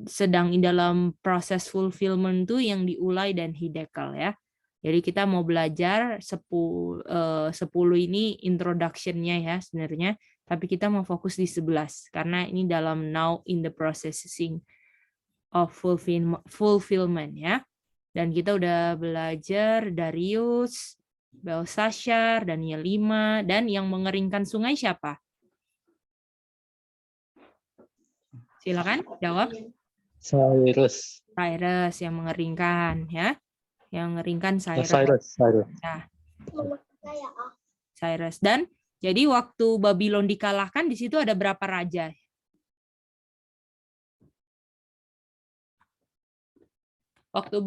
sedang dalam proses fulfillment tuh yang di Ulay dan Hidekal ya. Jadi kita mau belajar 10 ini introduction-nya ya sebenarnya, tapi kita mau fokus di 11 karena ini dalam now in the processing of fulfillment ya. Dan kita udah belajar Darius, Belshazzar, Daniel 5, dan yang mengeringkan sungai siapa? Silakan jawab. Cyrus. Cyrus yang mengeringkan ya. Yang mengeringkan Cyrus. Cyrus. Nah, Cyrus. Dan jadi waktu Babylon dikalahkan di situ ada berapa raja? Waktu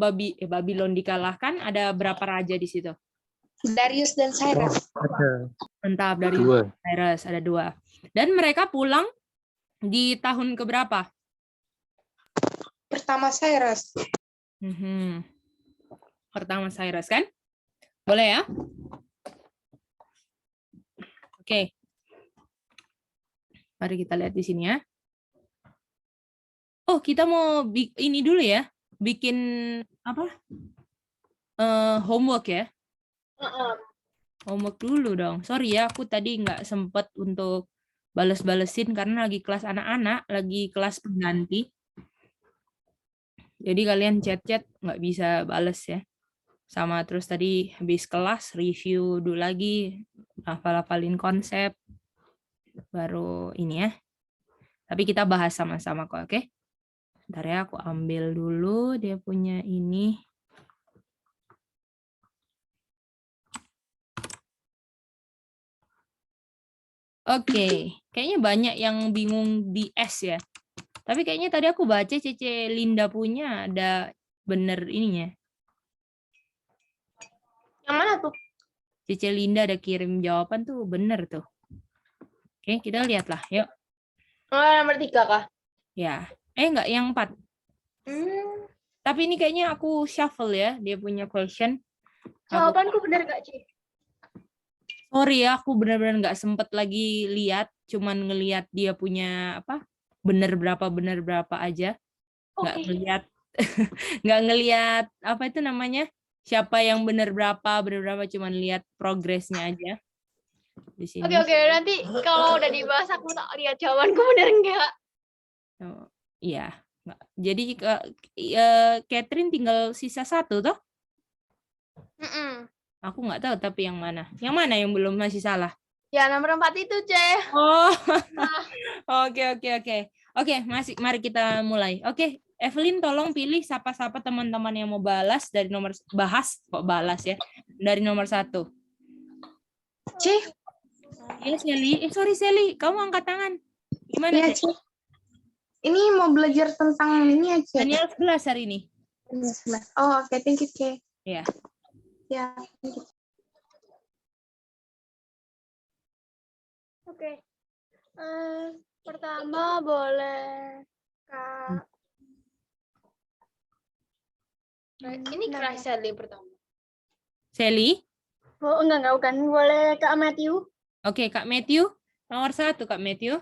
Babylon dikalahkan ada berapa raja di situ? Darius dan Cyrus. Mantap, dari Cyrus ada 2. Dan mereka pulang di tahun keberapa? Pertama Cyrus. Pertama Cyrus kan? Boleh ya? Oke. Mari kita lihat di sini ya. Oh, kita mau ini dulu ya. Bikin apa? Homework ya. Homework dulu dong. Sorry ya, aku tadi nggak sempet untuk bales-balesin karena lagi kelas anak-anak, lagi kelas pengganti. Jadi kalian chat-chat nggak bisa bales ya. Sama terus tadi habis kelas review dulu lagi, hafal-hafalin konsep, baru ini ya. Tapi kita bahas sama-sama kok, oke? Bentar ya, aku ambil dulu dia punya ini. Oke, kayaknya banyak yang bingung di S ya. Tapi kayaknya tadi aku baca Cece Linda punya ada bener ininya. Yang mana tuh? Cece Linda ada kirim jawaban tuh bener tuh. Oke, kita lihatlah, yuk. Nomor 3 kah? Ya, enggak yang 4. Tapi ini kayaknya aku shuffle ya, dia punya question. Jawabanku benar gak, Ci? Sorry ya, aku benar-benar nggak sempet lagi lihat, cuman ngelihat dia punya apa, bener berapa aja, nggak ngelihat, nggak ngelihat apa itu namanya, siapa yang bener berapa, cuman lihat progresnya aja di sini. Oke, nanti kalau udah dibahas aku tak lihat jawabanku benar enggak. Oh, iya, jadi Catherine tinggal sisa 1 toh? Aku nggak tahu tapi yang mana yang belum masih salah. Ya, nomor 4 itu, C. Oh, oke, mari kita mulai. Oke, Evelyn tolong pilih siapa-siapa teman-teman yang mau balas dari nomor ya, dari nomor 1. C. Iya, Sally. Sorry, Sally, kamu angkat tangan. Gimana, Ya, C? Ini mau belajar tentang ini ya, C. Daniel 11 hari ini. Oh, oke, thank you, C. Iya. Ya, thank you. Oke. Pertama boleh Kak. Ini Kak Sally pertama. Sally? Oh, enggak, bukan. Boleh Kak Matthew. Oke, Kak Matthew. Nomor 1, Kak Matthew.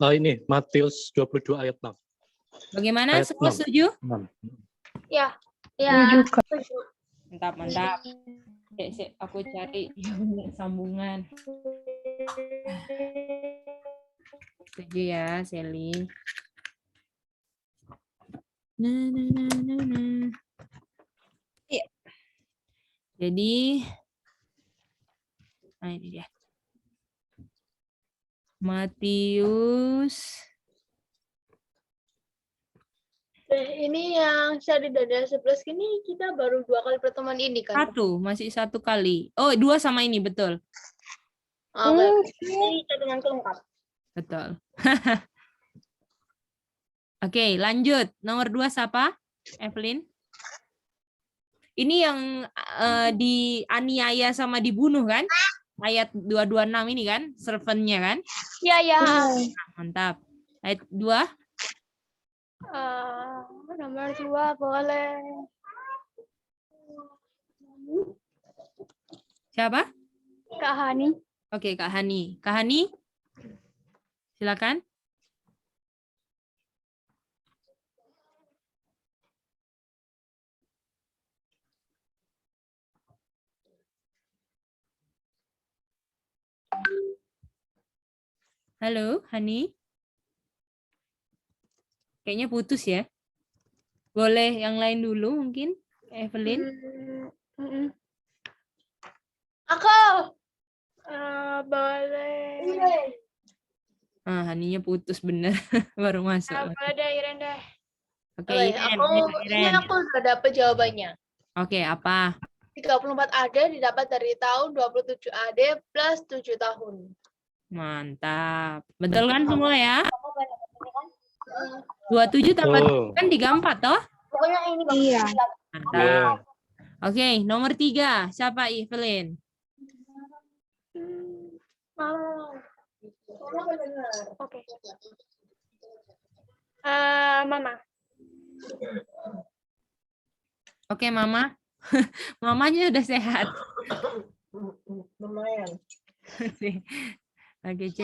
Ini Matius 22 ayat 6. Bagaimana? Ayat Semua 6. setuju? 6. Ya. Mantap. Aku cari sambungan. Setuju ya, Sally. Iya. Jadi, nah ini dia. Matius. Ini yang saya di dada 11 ini kita baru 2 kali pertemuan ini kan? 1, masih 1 kali. Oh, 2 sama ini, betul. Oke. Ini catatan kelengkap. Betul. Oke, lanjut. Nomor 2 siapa? Evelyn. Ini yang dianiaya sama dibunuh kan? Ayat 226 ini kan? Servant-nya kan? Iya. Mantap. Ayat 2. Nomor 2 boleh. Siapa? Kak Hani. Oke, Kak Hani. Kak Hani, silakan. Halo, Hani. Kayaknya putus ya. Boleh yang lain dulu mungkin, Evelyn. Aku boleh. Ah, Haninya putus bener. Baru masuk. Boleh deh, Iren deh. Oke, Oke, Iren. aku Ayo, ini Iren. aku udah dapet jawabannya. Oke, apa? 34 AD didapat dari tahun 27 AD plus 7 tahun. Mantap. Betul kan semua ya? Kamu banyak ini kan? 27 tambah Oh, 7 kan 34 toh? Pokoknya ini Bang. Iya. Mantap. ya. Oke, nomor 3. Siapa Evelyn? Oke. Mama. Oke, Mama. Mamanya udah sehat. Lumayan. Oke, C.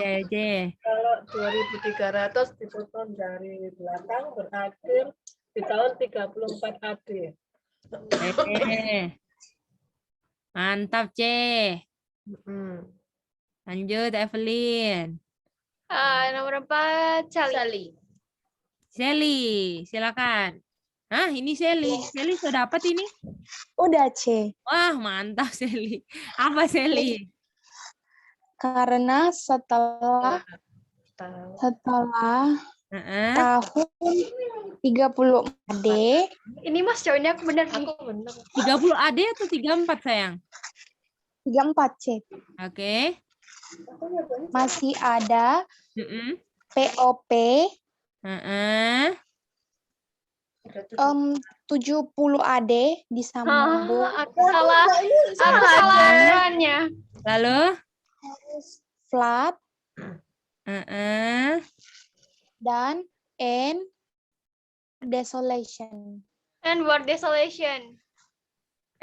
Kalau 2300 dipotong dari belakang berakhir di tahun 34 AD. Mantap, C. Lanjut, Evelyn. Nomor 4, Sally. Sally, silakan. Ah, ini Sally. Sally sudah dapat ini? Udah, C. Wah, mantap Sally. Apa Sally? Karena setelah Heeh. tahun 30 AD, Ini Mas jawabnya aku benar. Aku benar. 30 AD atau 34 sayang? 34, C. Oke. Masih ada Heeh. POP Heeh. 70 AD disambung Aku salah ukurannya. Lalu? flat Heeh. dan end desolation. And word desolation.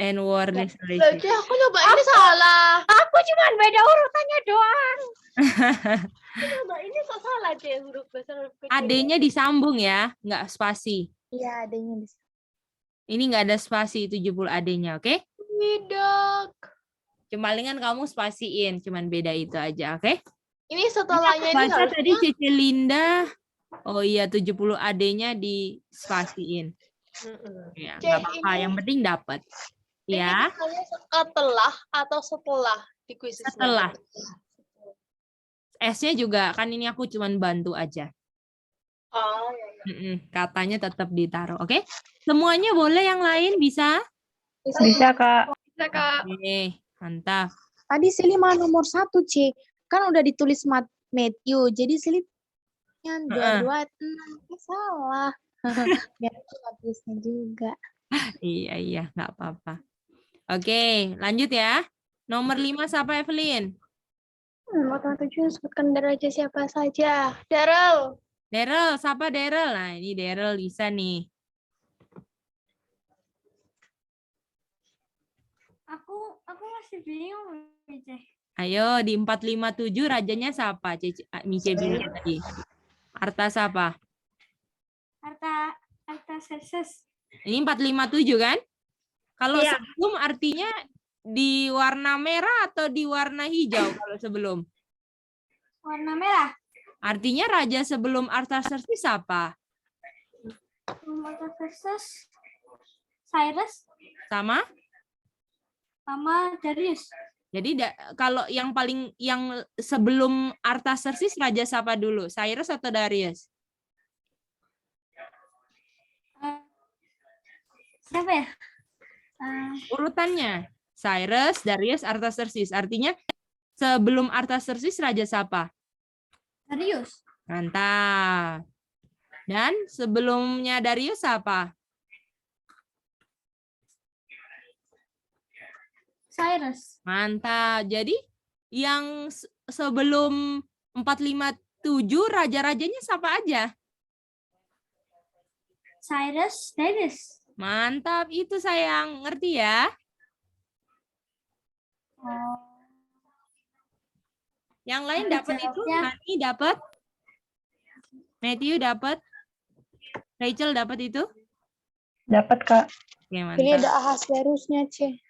And war Berarti desolation. aku coba ini salah. Aku cuma beda urutannya doang. Coba ini kok salah deh huruf besar huruf kecil. AD-nya disambung ya, nggak spasi. Iya, adanya di Ini nggak ada spasi 70 AD-nya, oke? Tidak. Palingan kamu spasiin, cuman beda itu aja, oke? Ini setelahnya ini Baca harusnya tadi Cici Linda. Oh iya, 70 AD-nya dispasiin. Ya, Cek, nggak apa-apa, ini- yang penting dapat. ini Ya, misalnya setelah atau setelah di kuis setelah. S-nya juga, kan ini aku cuman bantu aja. Oh, ya. Katanya tetap ditaruh, oke? Semuanya boleh, yang lain bisa? Bisa, Kak. Bisa, Kak. Oke, mantap. Tadi Sili mah nomor 1, C. Kan udah ditulis Matthew. Jadi Sili yang 226 salah. Biar aku tulisnya juga. Iya, nggak apa-apa. Oke, lanjut ya. Nomor 5 siapa, Evelyn? Nomor 7 sebutkan deraja siapa saja. Daryl. Daryl, siapa Daryl? Nah, ini Daryl bisa nih. Aku masih bingung, Mice. Ayo, di 457 rajanya siapa? Mice bilang tadi. Arta siapa? Artaxerxes. Ini 457 kan? Kalau Iya. sebelum artinya di warna merah atau di warna hijau kalau sebelum? Warna merah. Artinya raja sebelum Artaxerxes siapa? Artaxerxes. Cyrus Sama? sama Darius. Jadi kalau yang sebelum Artaxerxes raja siapa dulu? Cyrus atau Darius? Siapa ya? Urutannya Cyrus, Darius, Artaxerxes. Artinya sebelum Artaxerxes raja siapa? Darius. Mantap. Dan sebelumnya Darius siapa? Cyrus. Mantap. Jadi yang sebelum 457 raja-rajanya siapa aja? Cyrus, Darius. Mantap, itu sayang. Ngerti ya? Yang lain dapat itu? Hani dapat? Matthew dapat? Rachel dapat itu? Dapat, Kak. Oke, Ini mantap. ada Ahasverusnya, C.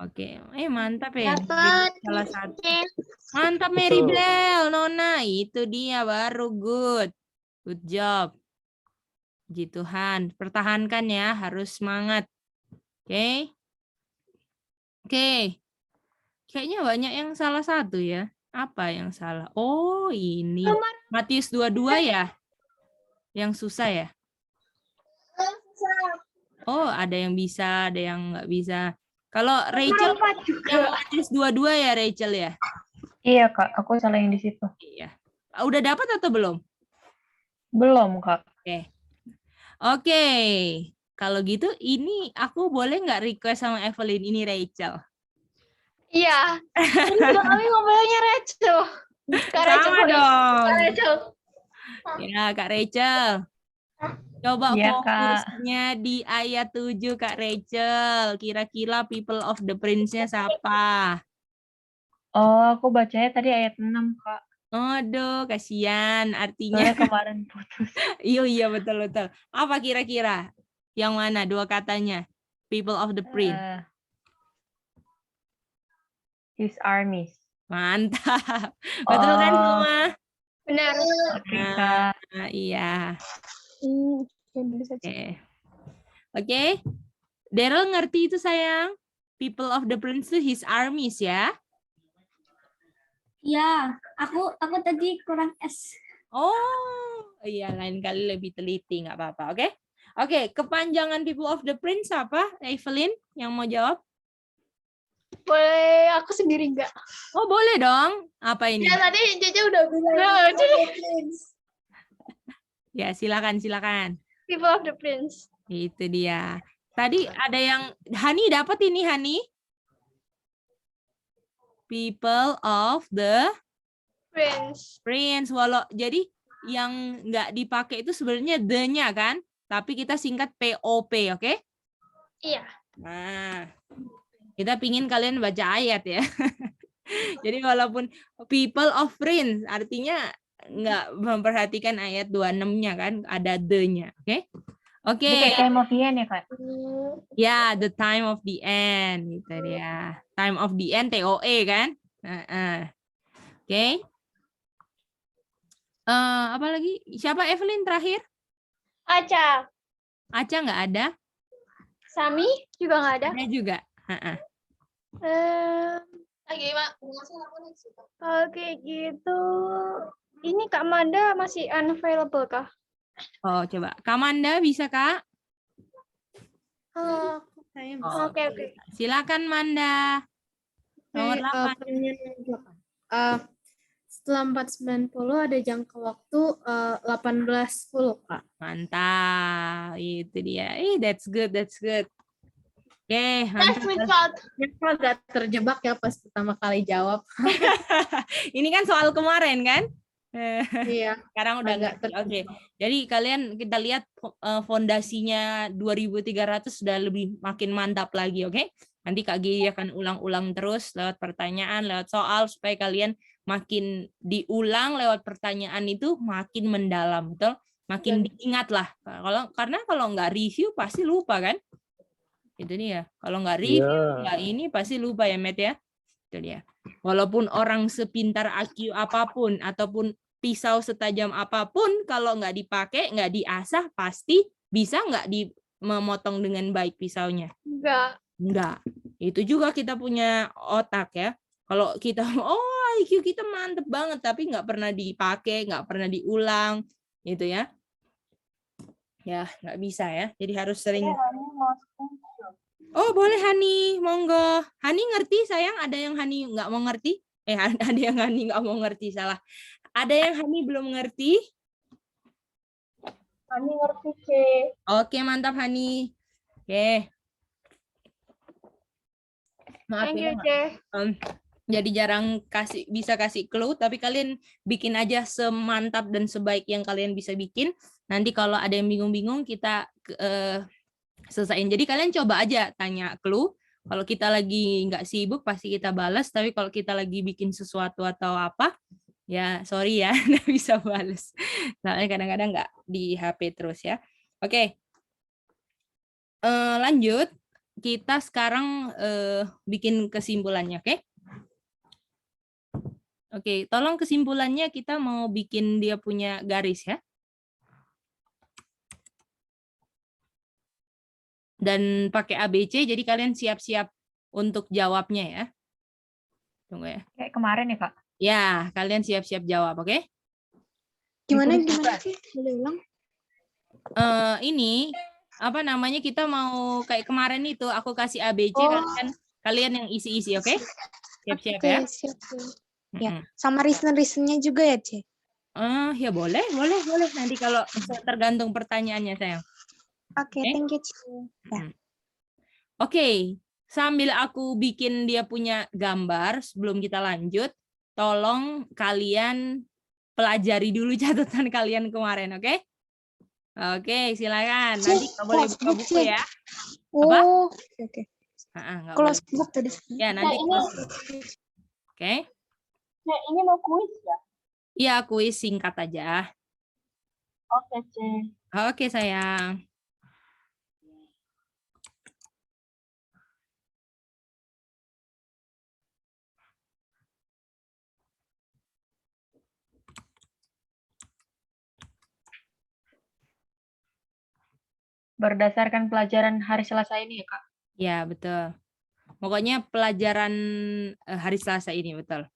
Oke, mantap ya. Dapat. Salah satu. Mantap Mary Betul. Bell, Nona. Itu dia baru good. Good job. Puji Tuhan. Pertahankan ya, harus semangat. Oke. Oke. Kayaknya banyak yang salah satu ya. Apa yang salah? Oh, ini. Matius 22 ya? Yang susah ya? Oh, ada yang bisa, ada yang nggak bisa. Kalau Rachel yang Matius 22 ya, Rachel ya? Iya, Kak. Aku salah yang di situ. Iya. Udah dapat atau belum? Belum, Kak. Oke. Kalau gitu, ini aku boleh nggak request sama Evelyn? Ini Rachel. Iya. Ini juga kami ngobrolnya Rachel. Kak Rachel. Sama dong. Kak Rachel. Ya, Kak Rachel. Coba Iya, Kak. fokusnya di ayat 7, Kak Rachel. Kira-kira people of the prince-nya siapa? Oh, aku bacanya tadi ayat 6, Kak. Aduh, kasihan. Artinya, Soalnya kemarin putus. iya betul-betul. Apa kira-kira? Yang mana dua katanya? People of the prince. His armies. Mantap. Betul kan Oh. semua? Benar. Oke, Kak. Nah, iya. Bisa Oke. Oke. Daryl ngerti itu sayang? People of the prince itu his armies ya? Ya, aku tadi kurang S. Oh, iya lain kali lebih teliti, nggak apa-apa, oke? Oke, kepanjangan people of the prince apa? Evelyn yang mau jawab? Boleh aku sendiri enggak? Oh, boleh dong. Apa ini? Ya tadi Jeje udah bilang. Ya, silakan. People of the Prince. Itu dia. Tadi ada yang Hani dapat ini Hani. People of the Prince. prince. Jadi yang nggak dipakai itu sebenarnya the-nya kan? Tapi kita singkat POP, oke? Iya. Nah, kita pingin kalian baca ayat ya. Jadi walaupun people of prince artinya nggak memperhatikan ayat 26-nya kan, ada the-nya, oke? Oke. Ini kayak time of the end ya, Kak? Ya, the time of the end gitu dia. Time of the end TOE kan? Oke. Apa lagi? Siapa Evelyn terakhir? Aca. Aca nggak ada? Sami juga nggak ada. Ada juga. Oke gitu. Ini Kak Manda masih unavailable kah? Oh, coba. Kamanda bisa, Kak? Oh, Oke. Silakan Manda. Nomor 8. Setelah 490 ada jangka waktu 1810, Kak. Mantap. Itu dia. That's good. Oke, mantap. Aku agak terjebak ya pas pertama kali jawab. Ini kan soal kemarin kan? Iya. Sekarang udah Agak ngerti. Oke. Jadi kita lihat fondasinya 2300 sudah lebih makin mantap lagi, oke? Nanti Kak Gigi akan ulang-ulang terus lewat pertanyaan, lewat soal supaya kalian makin diulang lewat pertanyaan itu makin mendalam, betul? Makin diingat lah. Karena kalau nggak review pasti lupa kan? Itu dia. Kalau nggak review, nggak ini pasti lupa ya, Matt ya. Itu dia. Walaupun orang sepintar IQ apapun ataupun pisau setajam apapun, kalau nggak dipakai, nggak diasah, pasti bisa nggak memotong dengan baik pisaunya? Enggak. Itu juga kita punya otak ya. Kalau kita, IQ kita mantep banget, tapi nggak pernah dipakai, nggak pernah diulang, gitu ya. Ya, nggak bisa ya. Jadi harus sering. Oh, boleh Hani, monggo. Hani ngerti sayang? Ada yang Hani nggak mau ngerti? Ada yang Hani nggak mau ngerti, salah. Ada yang Hani belum ngerti? Hani ngerti, C. Oke, mantap Hani. Oke. Maaf Thank ya. you, C. Jadi jarang bisa kasih clue, tapi kalian bikin aja semantap dan sebaik yang kalian bisa bikin. Nanti kalau ada yang bingung-bingung, kita selesaiin. Jadi kalian coba aja tanya clue. Kalau kita lagi nggak sibuk, pasti kita balas. Tapi kalau kita lagi bikin sesuatu atau apa, ya sorry ya, nggak bisa balas. Soalnya kadang-kadang nggak di HP terus ya. Oke. Lanjut. kita sekarang bikin kesimpulannya, oke? Oke, tolong kesimpulannya kita mau bikin dia punya garis ya. Dan pakai ABC, jadi kalian siap-siap untuk jawabnya ya. Tunggu ya. Kayak kemarin ya, Kak? Ya, kalian siap-siap jawab, oke? Gimana Ditulis juga. sih? Boleh ulang? Ini apa namanya, kita mau kayak kemarin itu aku kasih ABC, Oh. kalian yang isi-isi, oke? Siap-siap Oke, ya. siap. Ya, Mm-mm. sama reason-reasonnya juga ya, Ce? Ya boleh. Nanti kalau tergantung pertanyaannya, sayang. Oke, Oke. thank you, Ce. Ya. Oke, sambil aku bikin dia punya gambar sebelum kita lanjut, tolong kalian pelajari dulu catatan kalian kemarin, oke? Oke, silakan. Nanti nggak boleh Close buka book, buku Ce. ya. Apa? Oh, oke. Nggak boleh. Close book tadi. Ya, nanti close. Oke. Nah, ini mau kuis ya? Iya, kuis singkat aja. Oke, Ce. Oke, sayang. Berdasarkan pelajaran hari Selasa ini ya, Kak? Ya, betul. Pokoknya pelajaran hari Selasa ini, betul.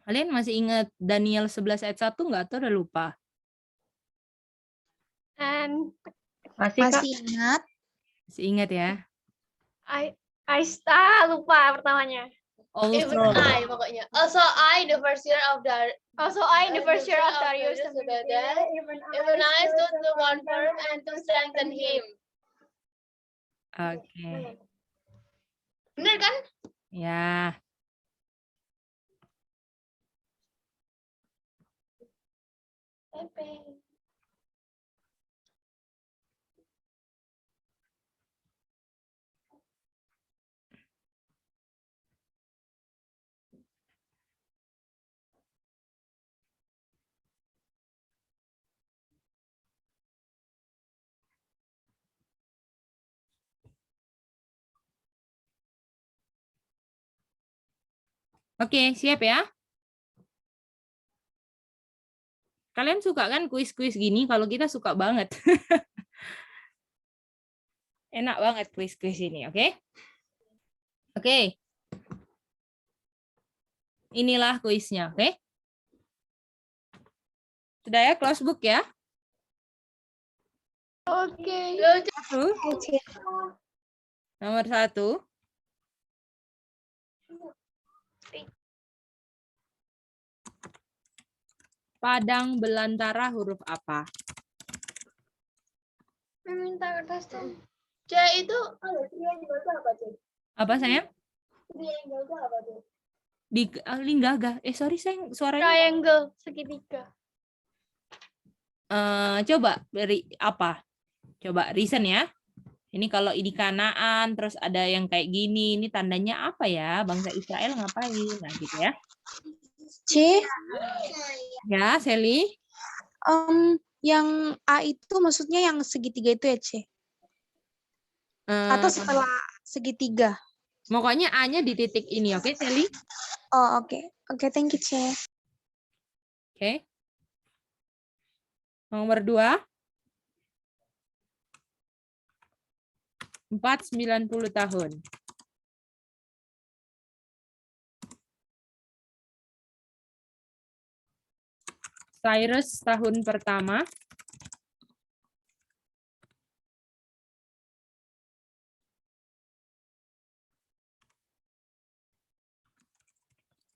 Kalian masih ingat Daniel 11 ayat 1 nggak? Atau udah lupa? And Masih, Kak? Masih ingat? Masih ingat ya? I lupa pertamanya. Also, I pokoknya. Also I the first year of the Darius even I stood to confirm and to strengthen him. oke. Bener kan? Ya. Oke, siap ya? Kalian suka kan kuis-kuis gini? Kalau kita suka banget. Enak banget kuis-kuis ini, oke? Oke. Inilah kuisnya, oke? Sudah ya, close book ya? Oke. Satu. Nomor 1. Padang belantara huruf apa? Meminta kertas tuh. C itu triangle itu apa, C? Apa sayang? Triangle itu apa tuh? Di Linggaga. Sorry sayang, suaranya. Triangle segitiga. Coba beri apa? Coba reason ya. Ini kalau ini Kanaan, terus ada yang kayak gini, ini tandanya apa ya? Bangsa Israel ngapain? Nah, gitu ya. C, Ya, Sally. yang A itu maksudnya yang segitiga itu ya, C? Atau setelah segitiga? Pokoknya A-nya di titik ini, oke, Sally? Oh, oke. Oke, thank you, C. Oke. Nomor 2. 490 tahun. Cyrus tahun pertama.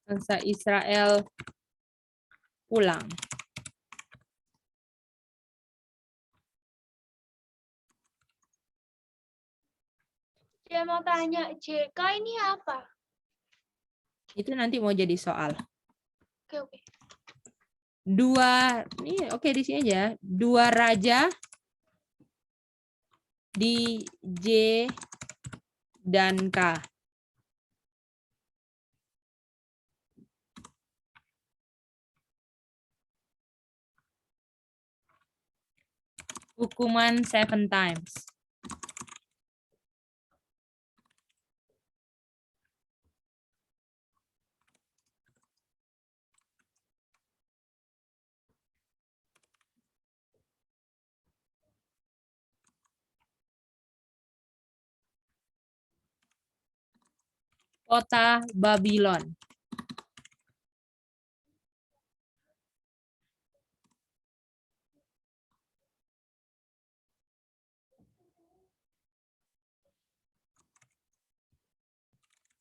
Bangsa Israel pulang. Saya mau tanya, JK ini apa? Itu nanti mau jadi soal. Oke, oke. Ini oke di sini aja. Dua raja di J dan K. Hukuman 7 times. Kota Babylon.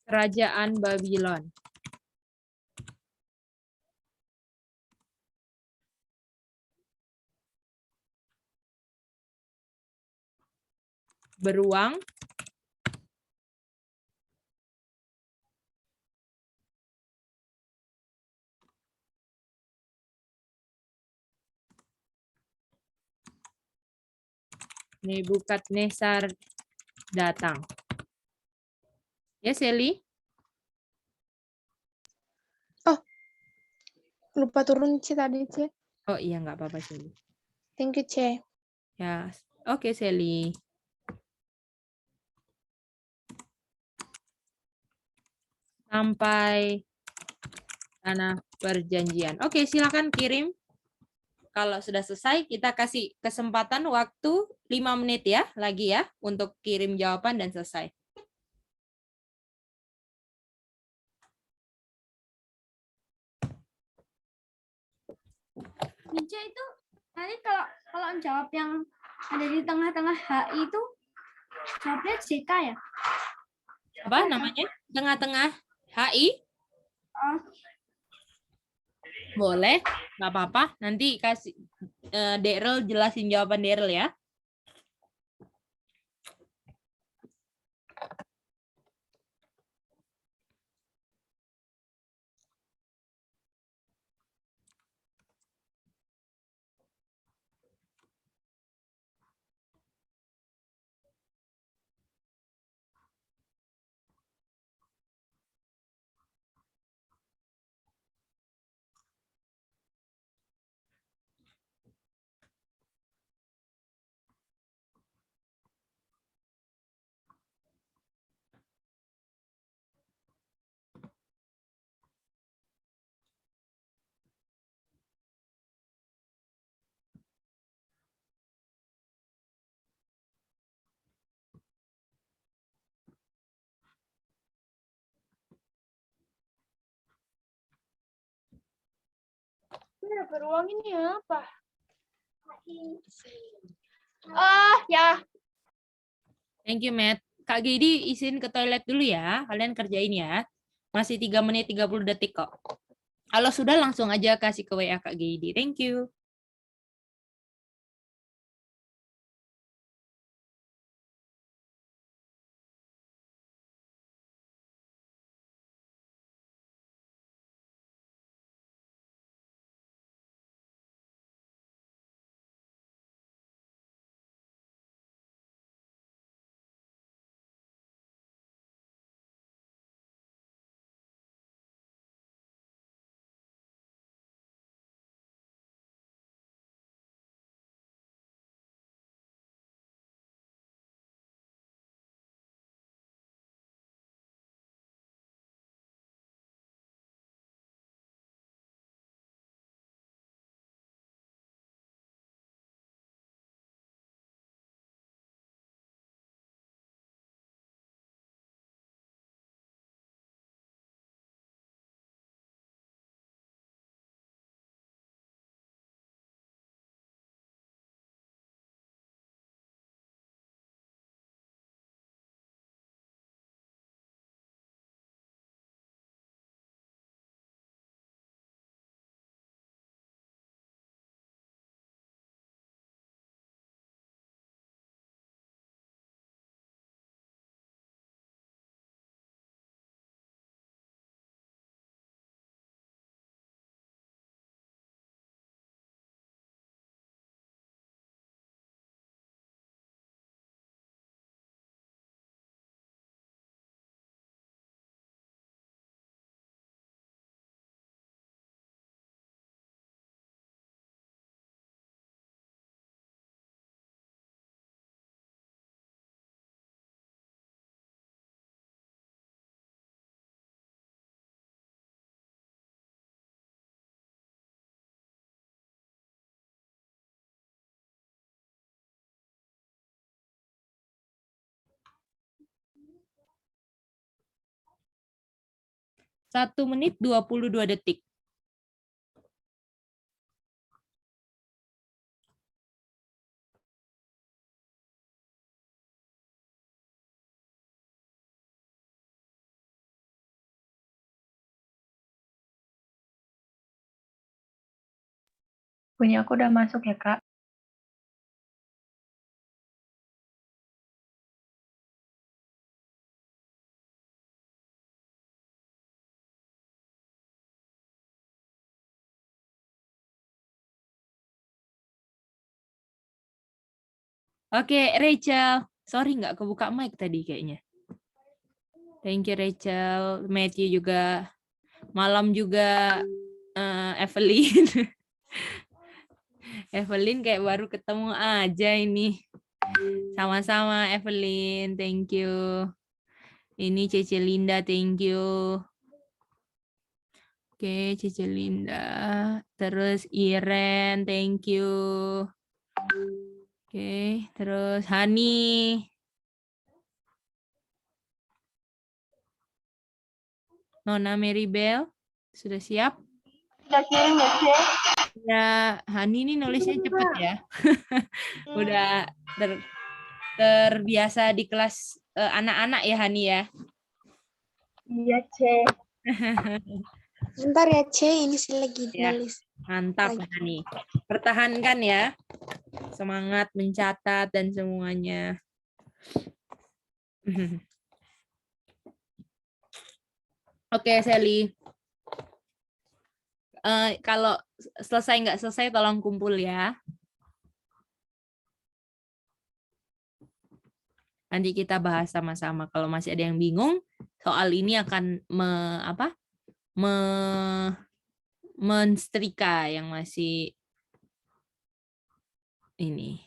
Kerajaan Babylon. Beruang. Nebukadnezar datang. Ya, Sally? Lupa turun C tadi, C. Oh iya, nggak apa-apa, Sally. Thank you, C. Ya, oke, Sally. Sampai tanah perjanjian. Oke, silakan kirim. Kalau sudah selesai, kita kasih kesempatan waktu 5 menit ya, lagi ya, untuk kirim jawaban dan selesai. Ninja itu nanti kalau jawab yang ada di tengah-tengah HI itu jawabnya JK ya? Apa namanya? Tengah-tengah HI? Oh, Boleh, nggak apa-apa. Nanti kasih Daryl jelasin jawaban Daryl ya. Beruang ini apa? Ah, ya. Thank you, Matt. Kak Gedi izin ke toilet dulu ya. Kalian kerjain ya. Masih 3 menit 30 detik kok. Kalau sudah langsung aja kasih ke WA Kak Gedi. Thank you. 1 menit 22 detik. Punya aku udah masuk ya, Kak. Oke, Rachel. Sorry nggak kebuka mic tadi kayaknya. Thank you, Rachel. Matthew juga. Malam juga Evelyn. Evelyn kayak baru ketemu aja ini. Sama-sama Evelyn, thank you. Ini Cece Linda, thank you. Oke, Cece Linda. Terus Iren, thank you. Oke, terus Hani. Nona Maribel, sudah siap? Udah kirim ya, Cek? Ya, Hani ini nulisnya cepet ya. Udah terbiasa di kelas anak-anak ya, Hani ya. Iya, Cek. Bentar ya, C. Ini sih lagi Ya. nulis. Mantap, Hani. Pertahankan ya. Semangat mencatat dan semuanya. Oke, Sally. Kalau selesai nggak selesai, tolong kumpul ya. Nanti kita bahas sama-sama. Kalau masih ada yang bingung, soal ini akan menstrika yang masih ini.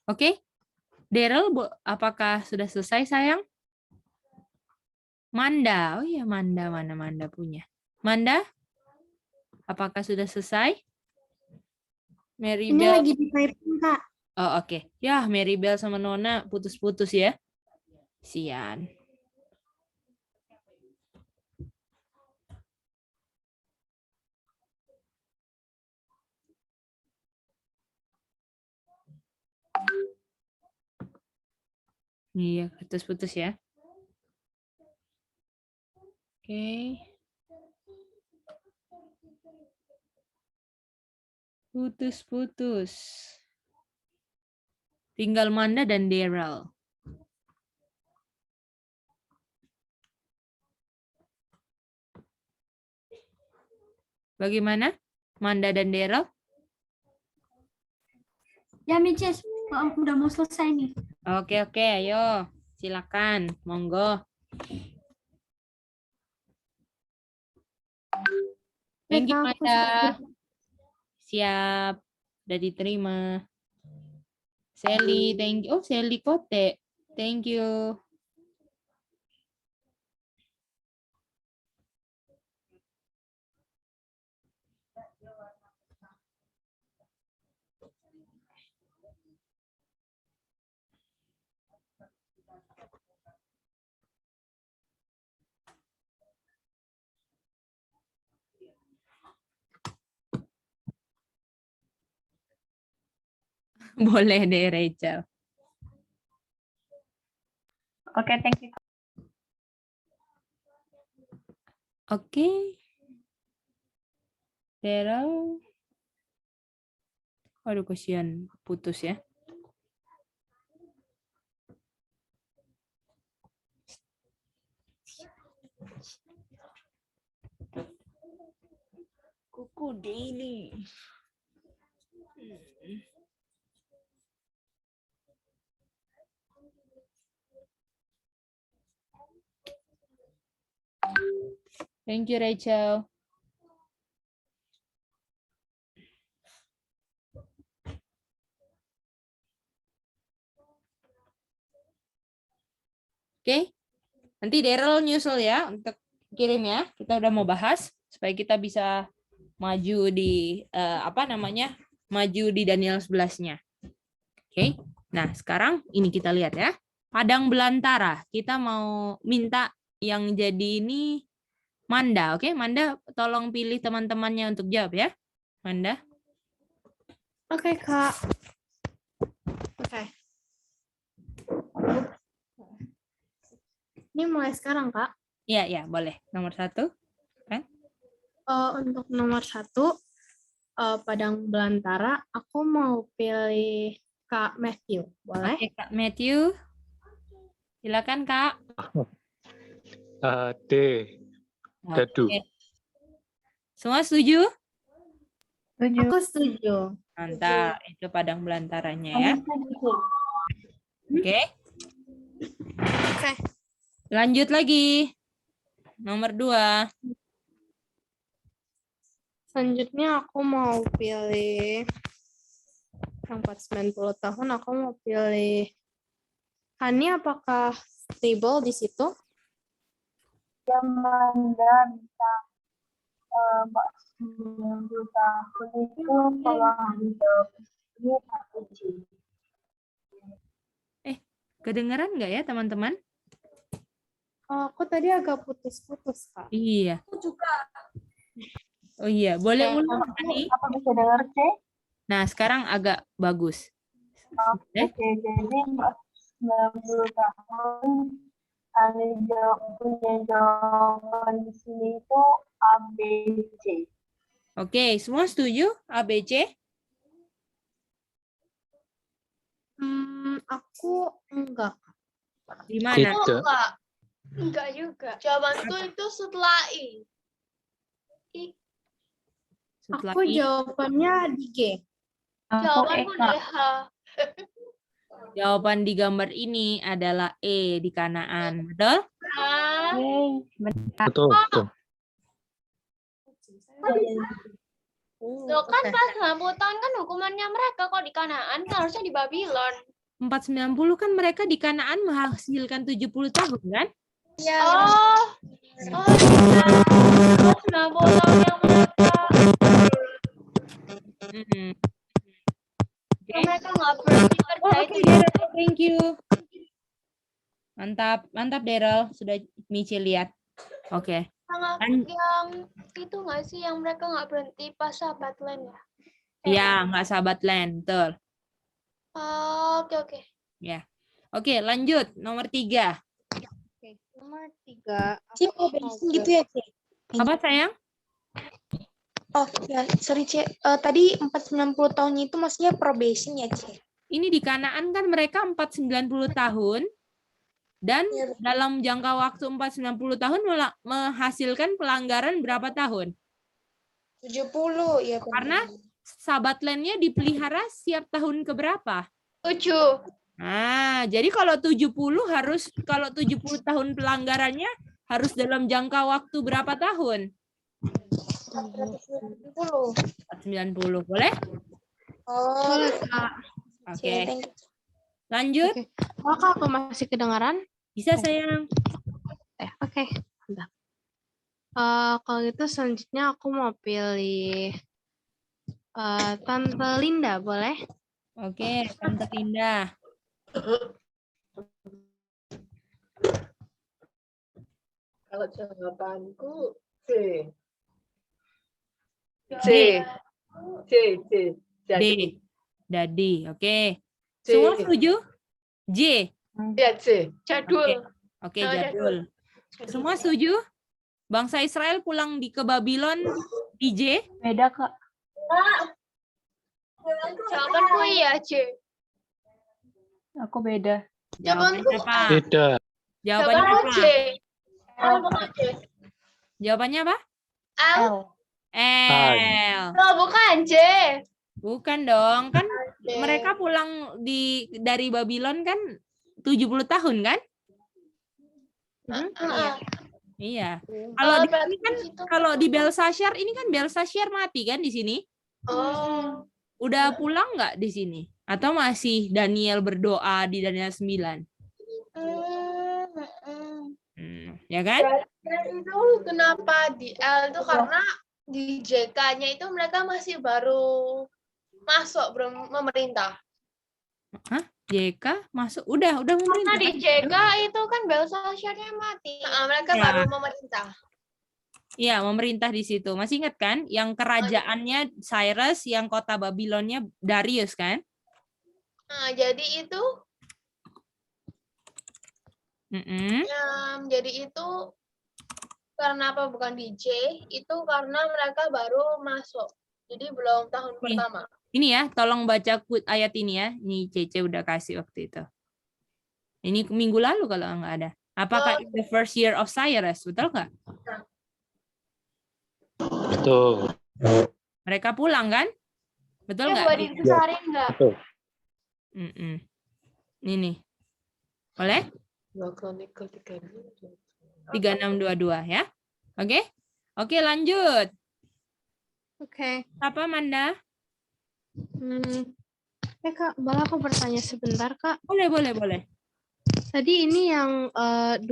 Oke, Daryl, apakah sudah selesai, sayang? Manda, oh iya Manda, mana Manda punya? Manda, apakah sudah selesai? Ini Maribel. lagi di typing, Kak. Oh oke. Ya, Maribel sama Nona putus-putus ya. Sian. Iya, putus-putus ya. Oke. Putus-putus. Tinggal Manda dan Daryl. Bagaimana? Manda dan Daryl? Ya, Micis, udah mau selesai nih. Oke, ayo. Silakan, monggo. Thank you, Kak, aku Manda. Siap. Udah diterima. Sally, thank you. Oh, Sally Kote. Thank you. Boleh deh, Rachel. Oke, thank you. Oke. Daryl. Aduh, kasihan putus ya. Kuku daily. Thank you, Rachel. Oke, Nanti Daryl nyusul ya untuk kirim ya. Kita udah mau bahas supaya kita bisa maju di maju di Daniel 11-nya. Oke. Nah, sekarang ini kita lihat ya. Padang belantara. Kita mau minta yang jadi ini Manda, oke? Manda tolong pilih teman-temannya untuk jawab ya. Manda. Oke, Kak. Oke. Ini mulai sekarang, Kak. Iya, boleh. Nomor 1. Untuk nomor 1, Padang Belantara, aku mau pilih Kak Matthew. Boleh? Oke, Kak Matthew. Silakan, Kak. D. Dadu. Oke. Semua setuju? Setuju. Aku setuju. Mantap. Itu Padang belantaranya ya. Oke. Oke. Lanjut lagi. Nomor 2. Selanjutnya aku mau pilih yang 490 tahun, aku mau pilih Hani, apakah stable di situ? Ya, Manda bisa 90 tahun itu kalau hidup ini satu J. Kedengeran nggak ya, teman-teman? Aku tadi agak putus-putus, Kak. Iya. Aku juga. Oh iya, boleh Ya, ulang, Hani? Apa bisa dengar C? Nah, sekarang agak bagus. Oke, jadi 90 tahun punya jawaban di sini itu A, B, C. Oke, semua setuju? ABC? Aku enggak. Di mana? Tidak. Enggak juga. Jawabanku itu setelah I. Setelah Aku I, jawabannya di G. Aku Jawabanku Eka. di H. jawaban di gambar ini adalah E di Kanaan. Betul? Ah, Yeay, Betul. Loh kan pas 90 tahun kan hukumannya mereka kok di Kanaan kan harusnya di Babylon. 490 kan mereka di Kanaan menghasilkan 70 tahun kan? Iya. Oh, iya. 90 tahun yang mereka Hmm. Oke. yang mereka nggak berhenti kerja Oh, itu. oke, Daryl. Thank you. Mantap, mantap Daryl. Sudah Michi lihat. Oke. Sangat Kan- yang itu nggak sih yang mereka nggak berhenti pas sahabat land ya? Iya, nggak sahabat land, betul. Oke. Oke, lanjut. Nomor 3. Oke, nomor 3. C probation gitu ya, C? Apa sayang? Oh ya, sorry C. Tadi 490 tahunnya itu maksudnya probation ya, C? Ini di Kanaan kan mereka 490 tahun. Dan dalam jangka waktu 490 tahun menghasilkan pelanggaran berapa tahun? 70 ya. Karena sahabat land-nya dipelihara setiap tahun keberapa? 7. Nah, jadi kalau 70 tahun pelanggarannya harus dalam jangka waktu berapa tahun? 490. 490. Boleh? Oh, Boleh, Kak. Oke. thank you. Lanjut. Oke. Apakah aku masih kedengaran? Bisa sayang. Oke. Bentar. Kalau gitu selanjutnya aku mau pilih Tante Linda, boleh? Oke, Tante Linda. Kalau jawabanku C. C. C. C. D. Dadi. Oke. C. Semua setuju? J. Ya, C. Jadul. Oke, Oh, jadul. Semua setuju? Bangsa Israel pulang ke Babylon di J? beda Kak. Jawabanku iya C. Aku beda. Jawabannya apa? Tidak. Jawabannya Jawabanku apa? C. Bukan C. Jawabannya apa? L. L. L. Oh, bukan C. Bukan dong, kan C. mereka pulang dari Babylon kan 70 tahun kan? Iya. Kalau di sini kan kalau di Belshazzar ini kan Belshazzar mati kan di sini? Oh. Udah pulang nggak di sini? Atau masih Daniel berdoa di Daniel 9? ya kan? Dan itu kenapa di L itu karena di JK-nya itu mereka masih baru masuk, belum memerintah. Hah? JK masuk udah Karena memerintah. di JK itu kan Belshazzar-nya mati. Mereka Ya. baru memerintah. Iya, memerintah di situ. Masih ingat kan? Yang kerajaannya Cyrus, yang kota Babilonnya Darius kan? Nah, jadi itu Mm-mm. jadi itu karena apa bukan di J, itu karena mereka baru masuk. Jadi belum tahun Nih. pertama. Ini ya, tolong baca quote ayat ini ya. Ini Cece udah kasih waktu itu. Ini minggu lalu kalau nggak ada. Apakah in the first year of Cyrus? Betul nggak? Betul. Mereka pulang kan? Betul nggak? Buat dibesarin nggak? Betul. Mm-mm. Ini nih. Boleh? 2 Kronikul 36. 3622 ya. Oke? Oke, lanjut. Oke. Apa Manda? Kak, boleh aku bertanya sebentar, Kak? Boleh. Tadi ini yang 2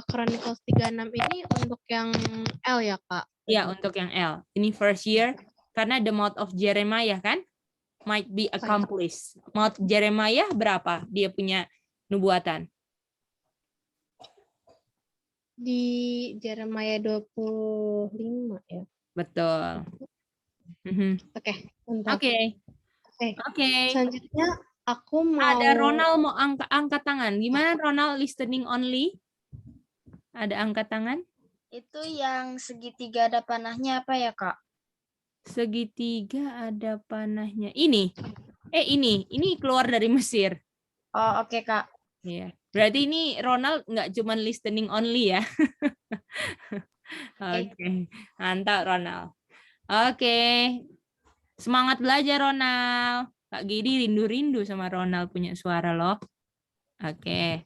Chronicles 36 ini untuk yang L ya, Kak? Ya, untuk yang L. Ini first year. Karena the mouth of Jeremiah kan? Might be accomplished. Mouth Jeremiah berapa dia punya nubuatan? Di Jeremiah 25 ya? Betul. Mhm. Oke, mantap. Oke. Selanjutnya aku mau... Ada Ronald mau angkat tangan. Gimana Ronald listening only? Ada angkat tangan? Itu yang segitiga ada panahnya apa ya, Kak? Segitiga ada panahnya. Ini keluar dari Mesir. Oh, oke, Kak. Iya. Berarti ini Ronald nggak cuma listening only ya. Oke. Mantap Ronald. Oke. Semangat belajar Ronald. Kak Gidi rindu-rindu sama Ronald punya suara loh. Oke.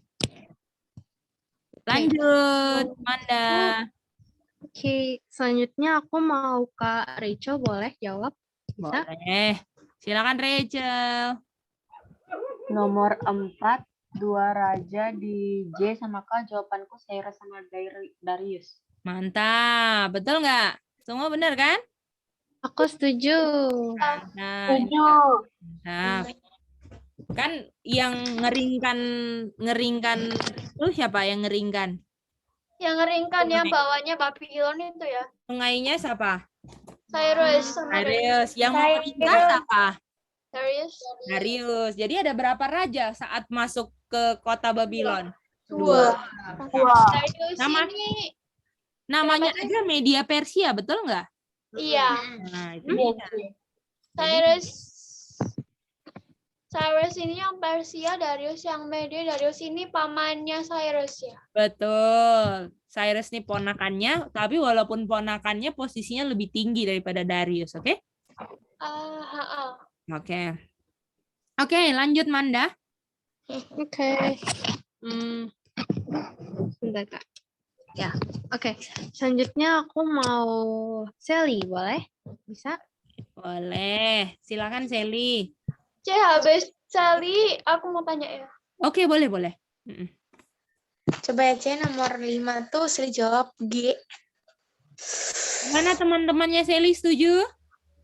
Lanjut, Manda. Oke, selanjutnya aku mau Kak Rachel, boleh jawab? Bisa? Boleh. Silakan Rachel. Nomor 4, 2 raja di J sama K, jawabanku Cyrus sama Darius. Mantap. Betul nggak? Semua benar kan? Aku setuju. Nah, Setuju. kan yang ngeringkan itu siapa yang ngeringkan? Yang ngeringkan yang bawahnya Babylon itu ya. Sungainya siapa? Cyrus. Darius. Yang mau perintah apa? Darius. Jadi ada berapa raja saat masuk ke kota Babylon? 2. Darius ini Namanya aja Media Persia, betul nggak? iya. Nah, itu dia. Cyrus ini yang Persia, Darius yang Media. Darius ini pamannya Cyrus ya. Betul. Cyrus nih ponakannya, tapi walaupun ponakannya posisinya lebih tinggi daripada Darius, oke? Oke, lanjut Manda. Oke. Bentar, Kak. Ya, oke. Selanjutnya aku mau Sally, boleh? Bisa? Boleh. Silakan Sally. Habis Sally, aku mau tanya ya. Oke, boleh. Coba ya, C, nomor 5 tuh Sri jawab G. Mana teman-temannya Sally setuju?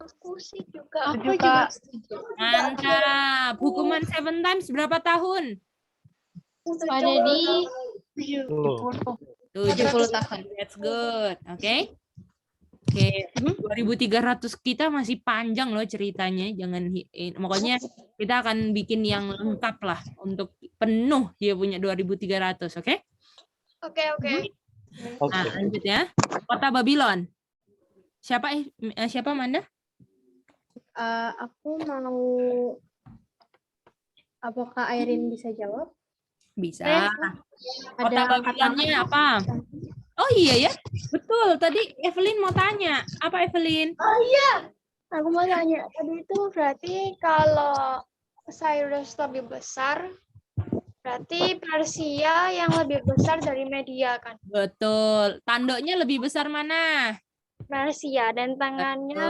Aku sih juga. Aku juga setuju. Mantap. Hukuman 7 times berapa tahun? ada di 70 tahun. That's good. Oke. 2.300 kita masih panjang loh ceritanya. Jangan pokoknya kita akan bikin yang lengkap lah untuk penuh dia punya 2.300, oke? Oke. Nah, lanjut ya. Kota Babylon. Siapa Manda? aku mau... Apakah Irene bisa jawab? Bisa. Kota Ada Babylonnya apa? Oh iya ya, betul. Tadi Evelyn mau tanya. Apa Evelyn? Oh iya. Aku mau tanya. Tadi itu berarti kalau Cyrus lebih besar, berarti Persia yang lebih besar dari Media kan? Betul. Tanduknya lebih besar mana? Persia dan tangannya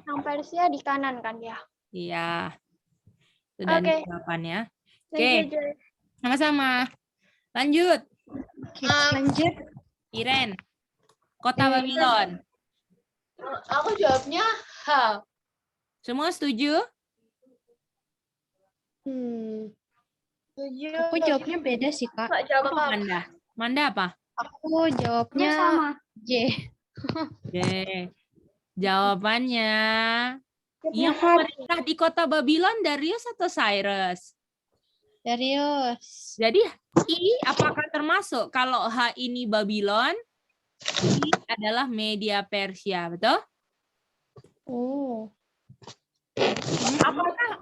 yang Persia di kanan kan ya? Iya. Sudah jawabannya. Oke. Sama-sama. Lanjut. Lanjut. Iren. Kota Babylon. Aku jawabnya H. Semua setuju? Setuju. Aku jawabnya beda sih, Kak. Nggak jawab Apa apa. Manda? Manda apa? Aku jawabnya sama. J. Oke. Jawabannya yang memerintah di kota Babylon Darius atau Cyrus? Darius. Jadi I apakah termasuk kalau H ini Babylon, I adalah Media Persia, betul? Oh.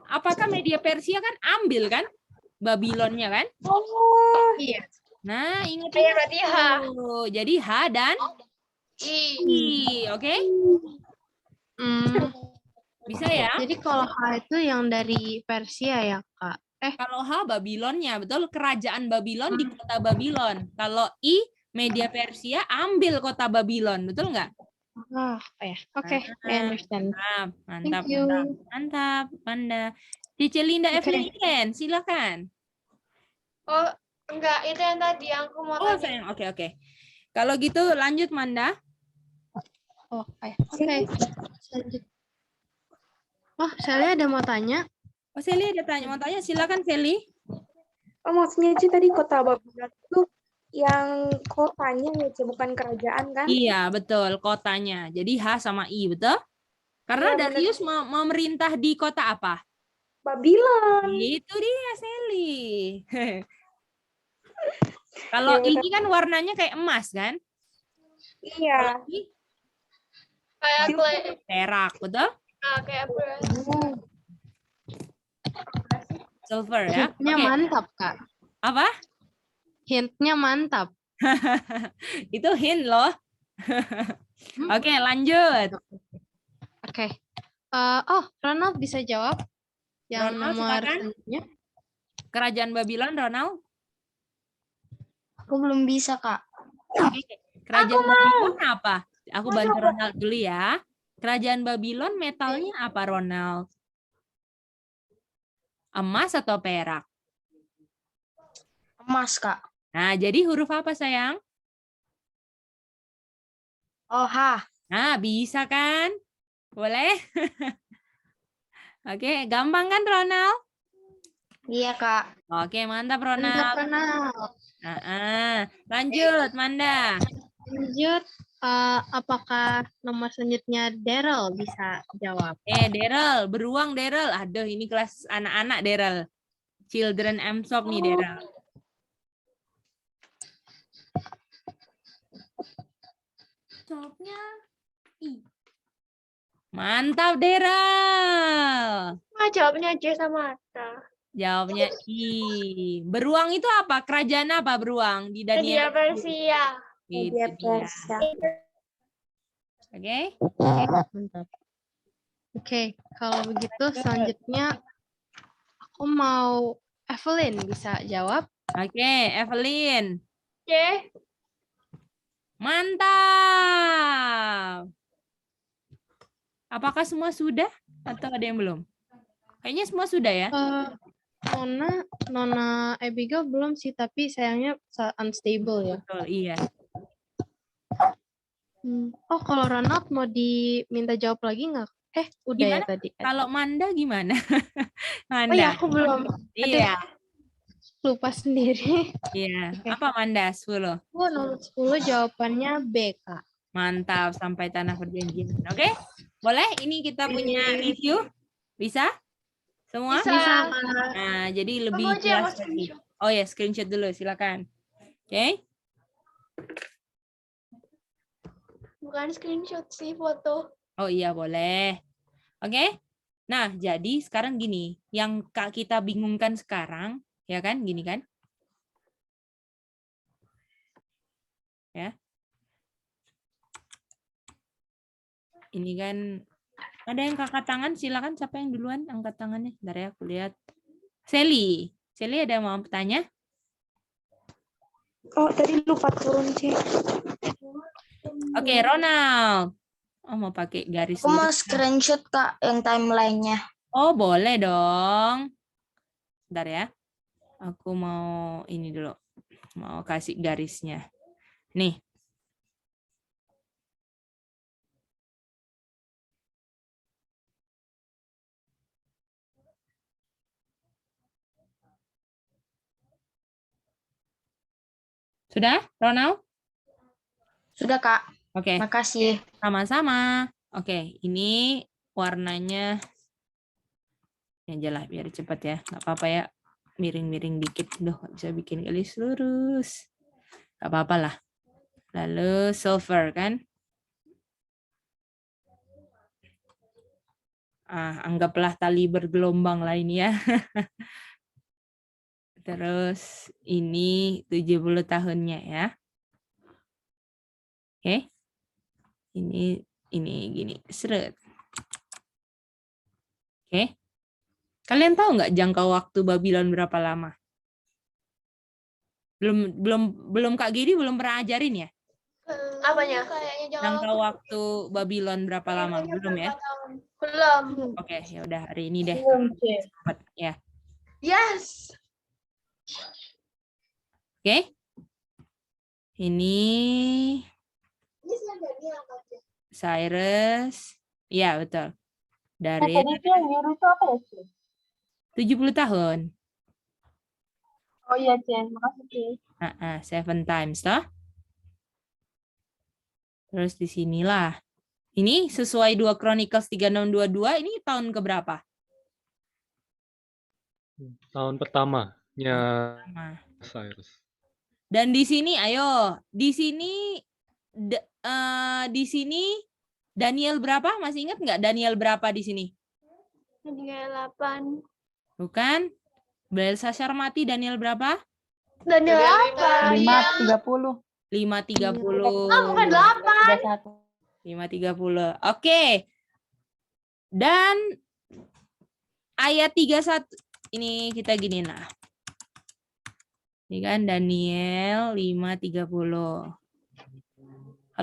Apakah Media Persia kan ambil kan Babylonnya kan? Oh. Iya. Nah, ingat Iya, berarti H. Jadi H dan I, oke? Bisa ya? Jadi kalau H itu yang dari Persia ya, Kak? Kalau H Babylonnya, betul? Kerajaan Babylon di kota Babylon. Kalau I Media Persia ambil kota Babylon, betul nggak? Ah, ya. Oke, I understand. Mantap, Thank you. mantap, Manda. Cici Linda Evelyn, silakan. Oh, enggak, itu yang tadi yang aku mau Oh tanya. sayang, oke. Kalau gitu lanjut Manda. Oh, oke. Lanjut. Oh, Sally ada mau tanya? Oh Sally ada mau tanya, silakan Sally. Oh, maksudnya Ci tadi kota Babylon itu yang kotanya ya, Ci, bukan kerajaan kan? Iya betul, kotanya. Jadi H sama I, betul? Karena Iya, Darius memerintah di kota apa? Babylon. Itu dia Sally. Kalau Ya, ini kan warnanya kayak emas kan? Iya. Kalau ini Kayak perak, betul? kayak beras. Silver ya. Hintnya Oke. mantap, Kak. Apa? Hintnya mantap. Itu hint loh. Oke, lanjut. Oke. Ronald bisa jawab yang Ronald, nomor silakan. selanjutnya. Kerajaan Babylon, Ronald. Aku belum bisa, Kak. Oke. Kerajaan Babylon apa? Aku bantu Ronald dulu ya. Kerajaan Babylon metalnya apa, Ronald? Emas atau perak? Emas, Kak. Nah, jadi huruf apa, sayang? Oh, H. Nah, bisa kan? Boleh? Oke, gampang kan, Ronald? Iya, Kak. Oke, mantap, Mantap, Ronald. Ronald. Lanjut, Manda. Lanjut, apakah nomor selanjutnya Daryl bisa jawab? Daryl, beruang Daryl. Aduh, ini kelas anak-anak Daryl. Children M-Shop nih, Daryl. Jawabnya I. Mantap, Daryl. Jawabnya J sama T. Jawabnya I. Beruang itu apa? Kerajaan apa beruang di Media Daniel? Persia. Itu Media dia. Persia. Oke. Mantap. Oke, kalau begitu selanjutnya aku mau Evelyn bisa jawab. Oke, Evelyn. J. Mantap. Apakah semua sudah atau ada yang belum? Kayaknya semua sudah ya. Nona Abigail belum sih, tapi sayangnya unstable ya. Betul, iya. Oh, kalau Ronald mau diminta jawab lagi nggak? Udah Gimana? ya tadi. Kalau Manda gimana? Manda. Oh ya, aku belum. Iya. Lupa sendiri. Iya. Oke. Apa Manda? 10. Nomor 10 jawabannya B, Kak. Mantap, sampai tanah perjanjian. Oke? Boleh? Ini kita punya review. Bisa? Semua? Bisa. Nah, jadi lebih Aku aja jelas mau lagi. Oh ya, screenshot dulu, silakan. Oke? Bukan screenshot sih, foto. Oh iya, boleh. Oke? Nah, jadi sekarang gini, yang kita bingungkan sekarang, ya kan? Gini kan? Ya. Ini kan ada yang angkat tangan, silakan siapa yang duluan angkat tangannya. Bentar ya, aku lihat. Sally ada yang mau bertanya? Oh, tadi lupa turun, Ci. Oke, Ronald. Oh, mau pakai garis. Aku mau lurus. screenshot, Kak, yang timelinenya. Oh, boleh dong. Bentar ya. Aku mau ini dulu. Mau kasih garisnya. Nih. Sudah, Ronald? Sudah, Kak. Oke, Makasih. sama-sama. Oke, ini warnanya ini aja lah biar cepat ya. Nggak apa-apa ya. Miring-miring dikit. Duh, nggak bisa bikin garis lurus. Nggak apa-apa lah. Lalu silver kan? Anggaplah tali bergelombang lah ini ya. Terus ini 70 tahunnya ya. Oke. Ini gini, seret. Oke. Kalian tahu nggak jangka waktu Babylon berapa lama? Belum Kak Giri belum pernah ajarin ya? Apanya? Kayaknya Jangka waktu Babylon berapa lama? Belum ya? Belum. Oke, ya udah hari ini deh. Ya. Yes. Oke. Ini Cyrus. Iya, betul. Dari Tadi itu yang biru itu apa ya, Ci? 70 tahun. Oh iya, Ci. Makasih, Ci. 7 times toh. Terus di sinilah. Ini sesuai 2 Chronicles 3622 ini tahun keberapa? Tahun pertamanya Sama. Cyrus. Dan di sini ayo, di sini Daniel berapa? Masih ingat nggak Daniel berapa di sini? Daniel 8. Bukan? Belshazzar mati Daniel berapa? Daniel 8. 5.30. 5.30. Bukan 8. 5.30. Oke. Dan ayat 31 ini kita gini nah. Ini kan Daniel 5.30.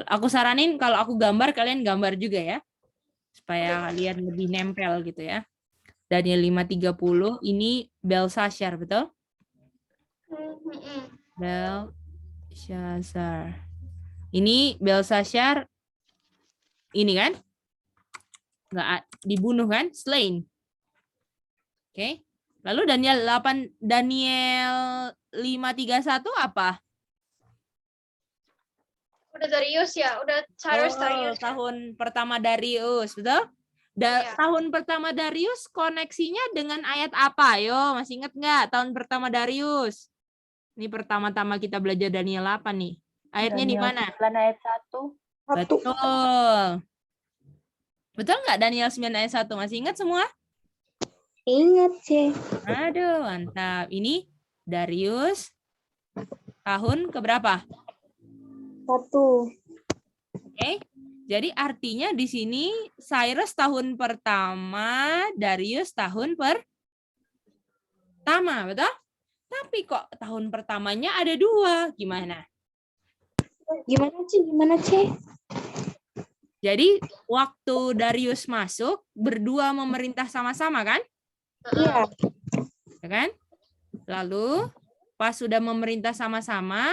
Aku saranin kalau aku gambar kalian gambar juga ya. Supaya kalian lebih nempel gitu ya. Daniel 5.30 ini Belshazzar, betul? Belshazzar. Ini Belshazzar ini kan? Nggak dibunuh kan? Slain. Oke. Lalu Daniel 5.31 apa? Udah Darius ya, udah Cyrus Darius. Tahun pertama Darius, betul? Iya. Tahun pertama Darius koneksinya dengan ayat apa? Yo, masih ingat nggak tahun pertama Darius? Ini pertama-tama kita belajar Daniel 8 nih. Ayatnya di mana? 9 ayat 1. Betul. Betul nggak Daniel 9 ayat 1? Masih ingat semua? Ingat, Ci. Aduh, mantap. Ini Darius tahun keberapa? 1. Oke. Jadi artinya di sini Cyrus tahun pertama, Darius tahun pertama, betul? Tapi kok tahun pertamanya ada 2, gimana? Gimana, Ci? Jadi waktu Darius masuk, berdua memerintah sama-sama kan? Iya. Ya kan? Lalu pas sudah memerintah sama-sama,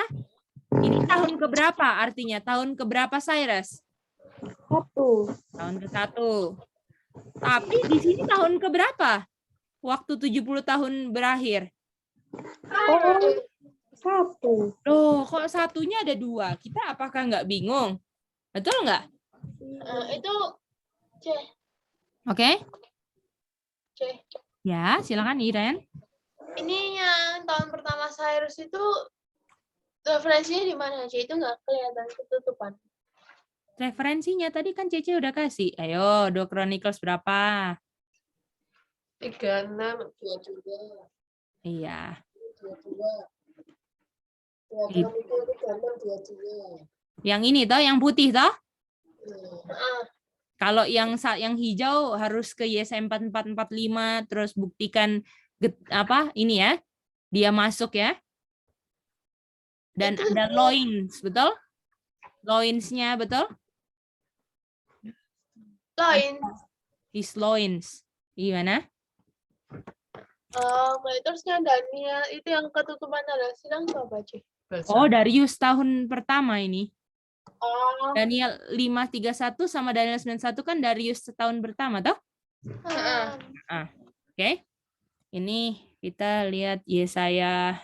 ini tahun keberapa artinya? Tahun keberapa Cyrus? 1. Tahun ke-1. Tapi di sini tahun keberapa? Waktu 70 tahun berakhir. Oh, 1. Loh, kok satunya ada 2? Kita apakah nggak bingung? Betul nggak? Itu C. Oke. C. Ya, silakan Iren. Ini yang tahun pertama Cyrus itu referensinya di mana C? Itu nggak kelihatan ketutupan. Referensinya tadi kan Cece udah kasih. Ayo, 2 Chronicles berapa? 36, 22. Iya. 22. 22. Yang ini toh, yang putih toh? Kalau yang hijau harus ke YSM 4445 terus buktikan ini ya. Dia masuk ya. Dan ada loins, betul? Loins-nya betul? Loins. His loins. Gimana? Terusnya Daniel itu yang ketutupan tanda silang itu apa C? Oh, Darius tahun pertama ini. Oh. Daniel 531 sama Daniel 91 kan Darius setahun pertama toh? Oke. Ini kita lihat Yesaya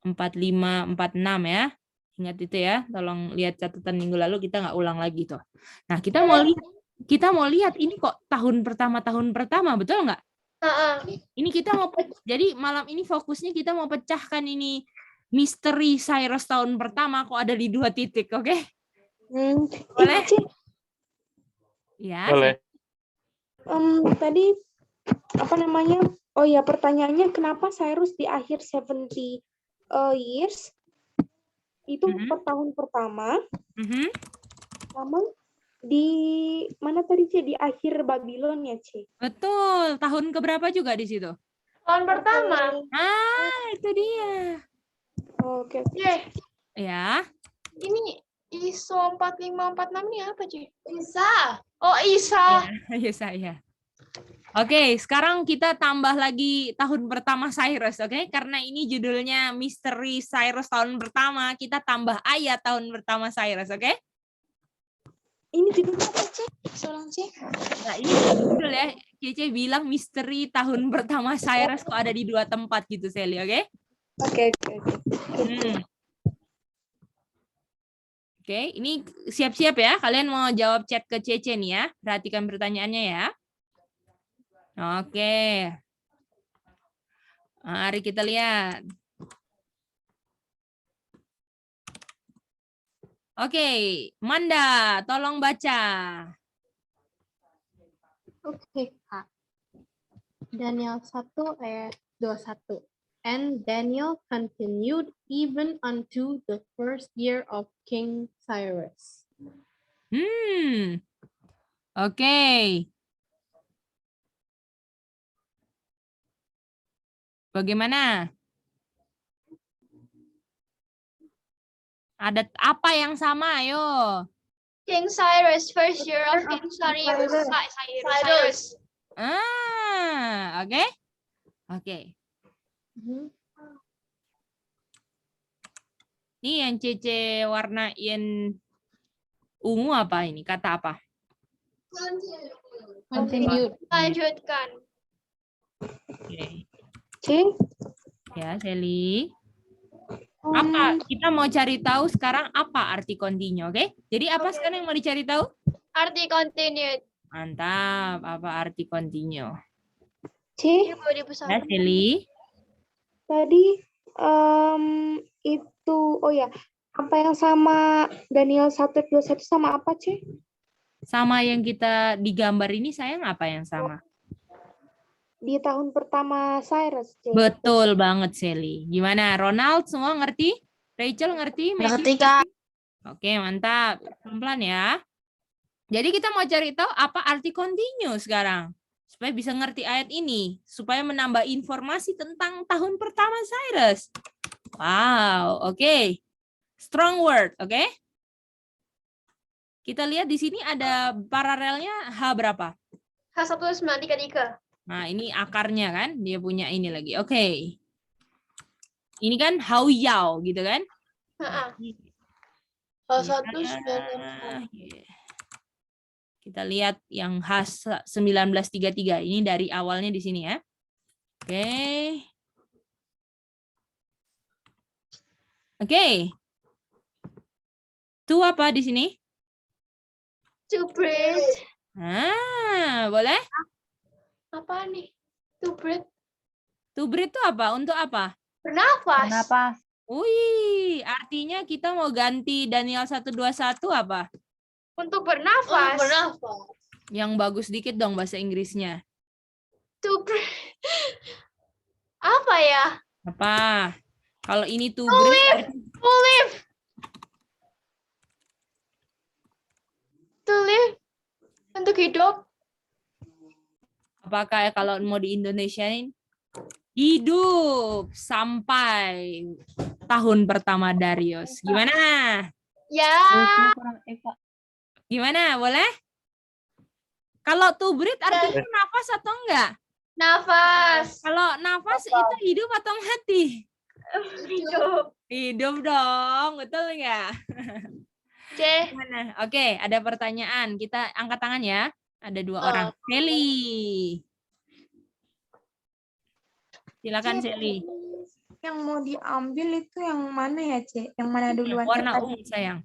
45, 46 ya. Ingat itu ya, tolong lihat catatan minggu lalu, kita nggak ulang lagi tuh. Nah, kita mau lihat ini kok tahun pertama, betul nggak? Ini kita mau, jadi malam ini fokusnya kita mau pecahkan ini misteri Cyrus tahun pertama kok ada di 2 titik, oke? Boleh? Ya. Boleh. Tadi apa namanya? Oh ya, pertanyaannya kenapa Cyrus di akhir 70 years itu per tahun pertama, sama di mana tadi C? Di akhir Babylon ya C? Betul, tahun keberapa juga di situ? Tahun pertama. Itu dia. Oke. Ya. Ini ISO 4546 ini apa, Ci? Isa. Oh, Isa. Ya, saya. Oke, sekarang kita tambah lagi tahun pertama Cyrus, oke? Karena ini judulnya Misteri Cyrus tahun pertama, kita tambah ayat tahun pertama Cyrus, oke? Ini judulnya apa, Cek? Seorang Cek. Nah, ini judul ya, Cece bilang misteri tahun pertama Cyrus kok ada di 2 tempat gitu, Sally, oke? Oke. Oke, ini siap-siap ya. Kalian mau jawab chat ke Cece nih ya. Perhatikan pertanyaannya ya. Oke. Mari kita lihat. Oke, Manda, tolong baca. Oke, Kak. Daniel 1 ayat 21. And Daniel continued even unto the first year of King Cyrus. Oke. Bagaimana? Ada apa yang sama? Ayo. King Cyrus, first year of King Cyrus. Oke. Oke. Ini yang Cece warnain ungu apa ini? Kata apa? Continued. Lanjutkan. Oke. C? Ya, Sally. Apa? Kita mau cari tahu sekarang apa arti continue, oke? Jadi apa sekarang yang mau dicari tahu? Arti continued. Mantap. Apa arti continue? C? Ini mau dibesarkan. Ya, Sally. Tadi itu, oh ya, apa yang sama Daniel 1:21 sama apa, C? Sama yang kita digambar ini, sayang, apa yang sama? Di tahun pertama Cyrus, C. Betul banget, Sally. Gimana? Ronald semua ngerti? Rachel ngerti? Ngerti, Kak. Oke, mantap. Pelan-pelan ya. Jadi kita mau cari tahu apa arti continue sekarang. Supaya bisa ngerti ayat ini. Supaya menambah informasi tentang tahun pertama Cyrus. Wow, oke. Strong word, oke? Kita lihat di sini ada paralelnya H berapa? H1933. Nah, ini akarnya kan, dia punya ini lagi. Oke. Ini kan Hao Yao gitu kan? Kita lihat yang H1933. Ini dari awalnya di sini ya. Oke. Oke. Tu apa di sini? To breathe. Boleh? Apa nih? To breathe. To breathe itu apa? Untuk apa? Bernafas. Wih, artinya kita mau ganti Daniel 1:21 apa? Untuk bernafas. Yang bagus dikit dong bahasa Inggrisnya. To breathe. Apa ya? Apa? Kalau ini to To live. breathe. To live. To live. Untuk hidup. Apakah kalau mau di Indonesiain? Hidup sampai tahun pertama Darius. Gimana? Ya. Gimana? Boleh? Kalau to breathe artinya nafas atau enggak? Nafas. Kalau nafas itu hidup atau mati? Hidup. Hidup dong, betul nggak? Oke. Oke, ada pertanyaan. Kita angkat tangan ya. Ada 2 orang. Sally. Silakan, Sally. yang mau diambil itu yang mana ya, Cek? Yang mana duluan? Warna ungu, sayang.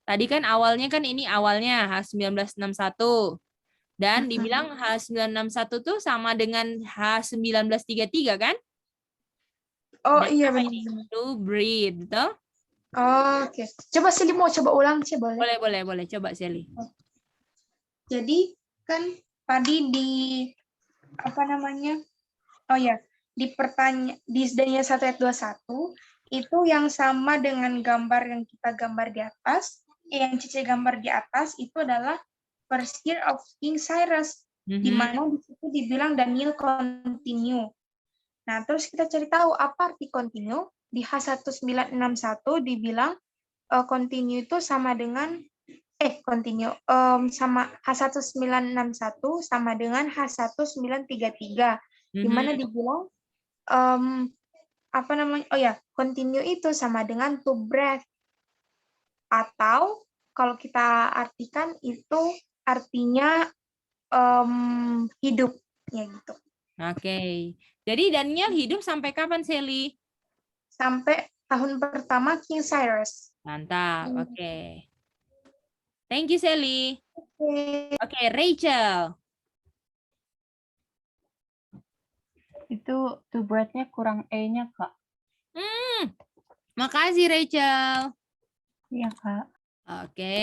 Tadi kan awalnya kan ini awalnya H1961. Dan dibilang H961 tuh sama dengan H1933 kan? Oh Dan iya apa ini? benar. To breed, betul? Oh, oke. Coba Seli mau coba ulang, Cek, boleh? Boleh. Coba, Sally. Jadi kan tadi di apa namanya? Oh ya, di Daniel 1 ayat 21 itu yang sama dengan gambar yang kita gambar di atas, yang Cici gambar di atas itu adalah first year of King Cyrus, di mana di situ dibilang Daniel continue. Nah, terus kita cari tahu apa arti continue. Di H1961 dibilang continue itu sama dengan sama H1961 sama dengan H1933, di mana dibilang apa namanya? Oh ya, continue itu sama dengan to breathe. Atau kalau kita artikan itu artinya hidup ya gitu. Oke. Jadi Daniel hidup sampai kapan, Sally? Sampai tahun pertama King Cyrus. Mantap. Oke. Thank you, Sally. Oke, Rachel. Itu to breath-nya kurang E-nya, Kak. Makasih, Rachel. Iya, Kak. Oke.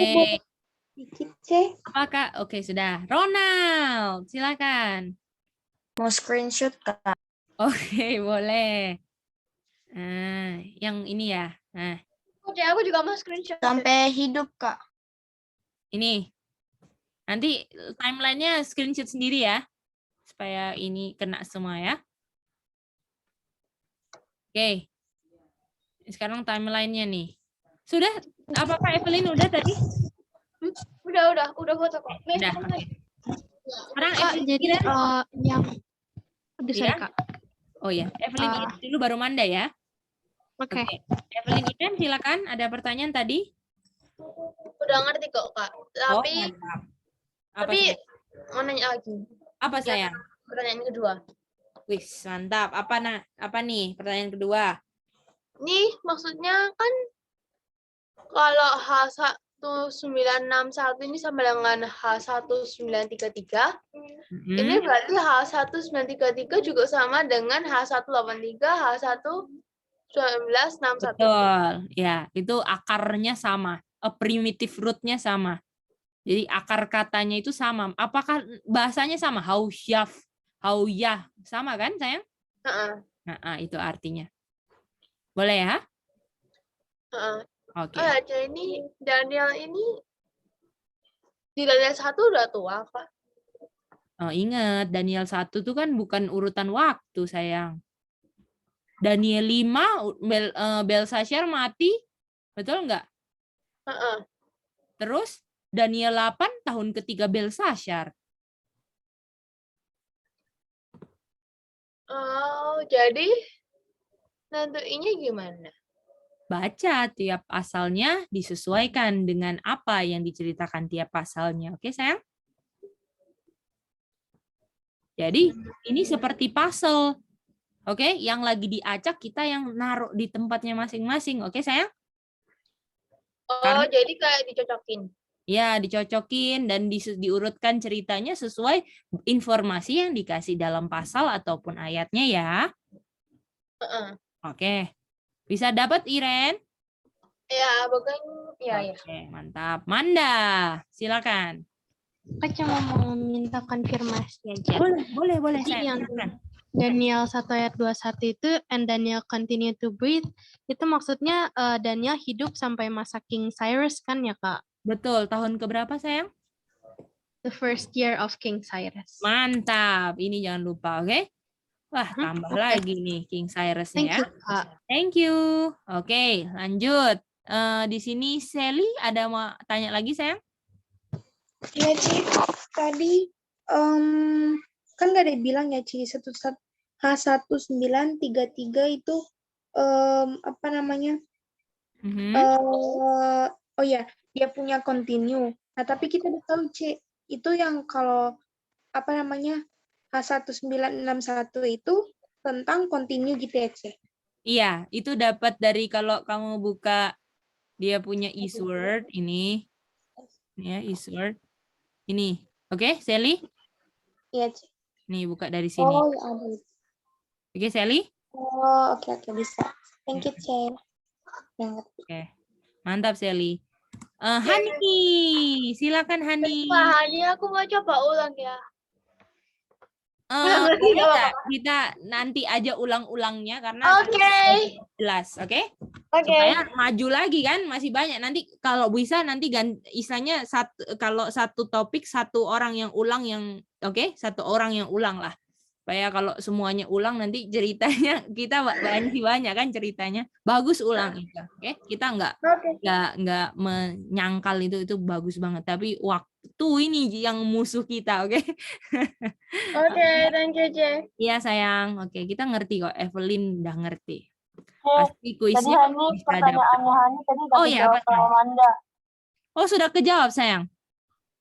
Dikit, C. Apa, Kak? Oke, sudah. Ronald, silakan. Mau screenshot, Kak. Oke, boleh. Yang ini ya. Nah, Oke, aku juga mau screenshot. Sampai hidup, Kak. ini. Nanti timelinenya screenshot sendiri ya. Supaya ini kena semua ya. Oke. Sekarang timelinenya nih. Sudah? Apakah Evelyn udah tadi? Udah foto kok. Udah, oke. Sekarang Kak, Evelyn jadi Ira. yang sorry, Iya? Kak. Oh ya, Evelyn Ira dulu baru Manda ya. Oke. Evelyn Ira, silakan. Ada pertanyaan tadi? Udah ngerti kok, Kak. Tapi mantap. Apa tapi sayang? mau nanya lagi. Apa sayang? Pertanyaan kedua. Wih, mantap. Apa nih pertanyaan kedua? Ini maksudnya kan kalau H1961 ini sama dengan H1933, ini berarti H1933 juga sama dengan H183, H1961. Betul. Ya, itu akarnya sama. Primitive root-nya sama. Jadi akar katanya itu sama. Apakah bahasanya sama? Hauyah. Sama kan, sayang? Nah, itu artinya. Boleh ya? Oke. Ini Daniel ini di Daniel 1 udah tua, Pak. Oh, ingat, Daniel 1 itu kan bukan urutan waktu, sayang. Daniel 5, Belshazzar mati. Betul nggak? Terus Daniel 8 tahun ketiga Belshazzar. Oh, jadi nentuinnya gimana? Baca tiap pasalnya disesuaikan dengan apa yang diceritakan tiap pasalnya. Oke, sayang? Jadi, ini seperti puzzle. Oke, yang lagi diacak kita yang naruh di tempatnya masing-masing. Oke, sayang? Oh, jadi kayak dicocokin. Ya, dicocokin dan diurutkan ceritanya sesuai informasi yang dikasih dalam pasal ataupun ayatnya ya. Oke. Bisa dapat, Iren? Ya, bukan. Ya. Oke, mantap. Manda, silakan. Aku cuma mau minta konfirmasi aja. Boleh. Jadi Saya yang silakan. Daniel 1 ayat 21 itu, and Daniel continue to breathe, itu maksudnya Daniel hidup sampai masa King Cyrus kan ya, Kak? Betul. Tahun keberapa, sayang? The first year of King Cyrus. Mantap. Ini jangan lupa, oke? Wah, tambah lagi nih King Cyrus-nya Thank ya. you, Kak. Thank you. Oke, lanjut. Di sini Sally ada mau tanya lagi, sayang? Iya, Ci. Tadi kan nggak ada bilang ya, Ci, H1933 itu apa namanya? Oh ya, dia punya continue. Nah, tapi kita udah tahu, Ci, itu yang kalau apa namanya? H1961 itu tentang continue gitu ya, Ci. Iya, itu dapat dari kalau kamu buka dia punya Eastword ini ya, Eastword. Ini. Oke, Sally? Iya, C. Nih buka dari sini. Oh, ya ada. Oke, Sally? Oh, oke, bisa. Thank you, C. Yang Oke. Mantap, Sally. Hani, silakan Hani. Bahannya aku mau coba ulang ya. Boleh nggak kita nanti aja ulang-ulangnya karena Oke. jelas, oke? Oke. Supaya maju lagi kan, masih banyak. Nanti kalau bisa nanti istilahnya kalau satu topik satu orang yang ulang oke? Satu orang yang ulang lah. Supaya kalau semuanya ulang nanti ceritanya kita banyak kan ceritanya. Bagus ulang itu, oke? Kita nggak menyangkal itu bagus banget, tapi waktu ini yang musuh kita, oke? Oke, thank you, C. Iya sayang, oke kita ngerti kok. Evelyn udah ngerti. C, Pasti tadi kuisnya Hani, bisa dapat. pertanyaannya Hani tadi udah Oh ya, dijawab sama Manda. Oh sudah kejawab sayang.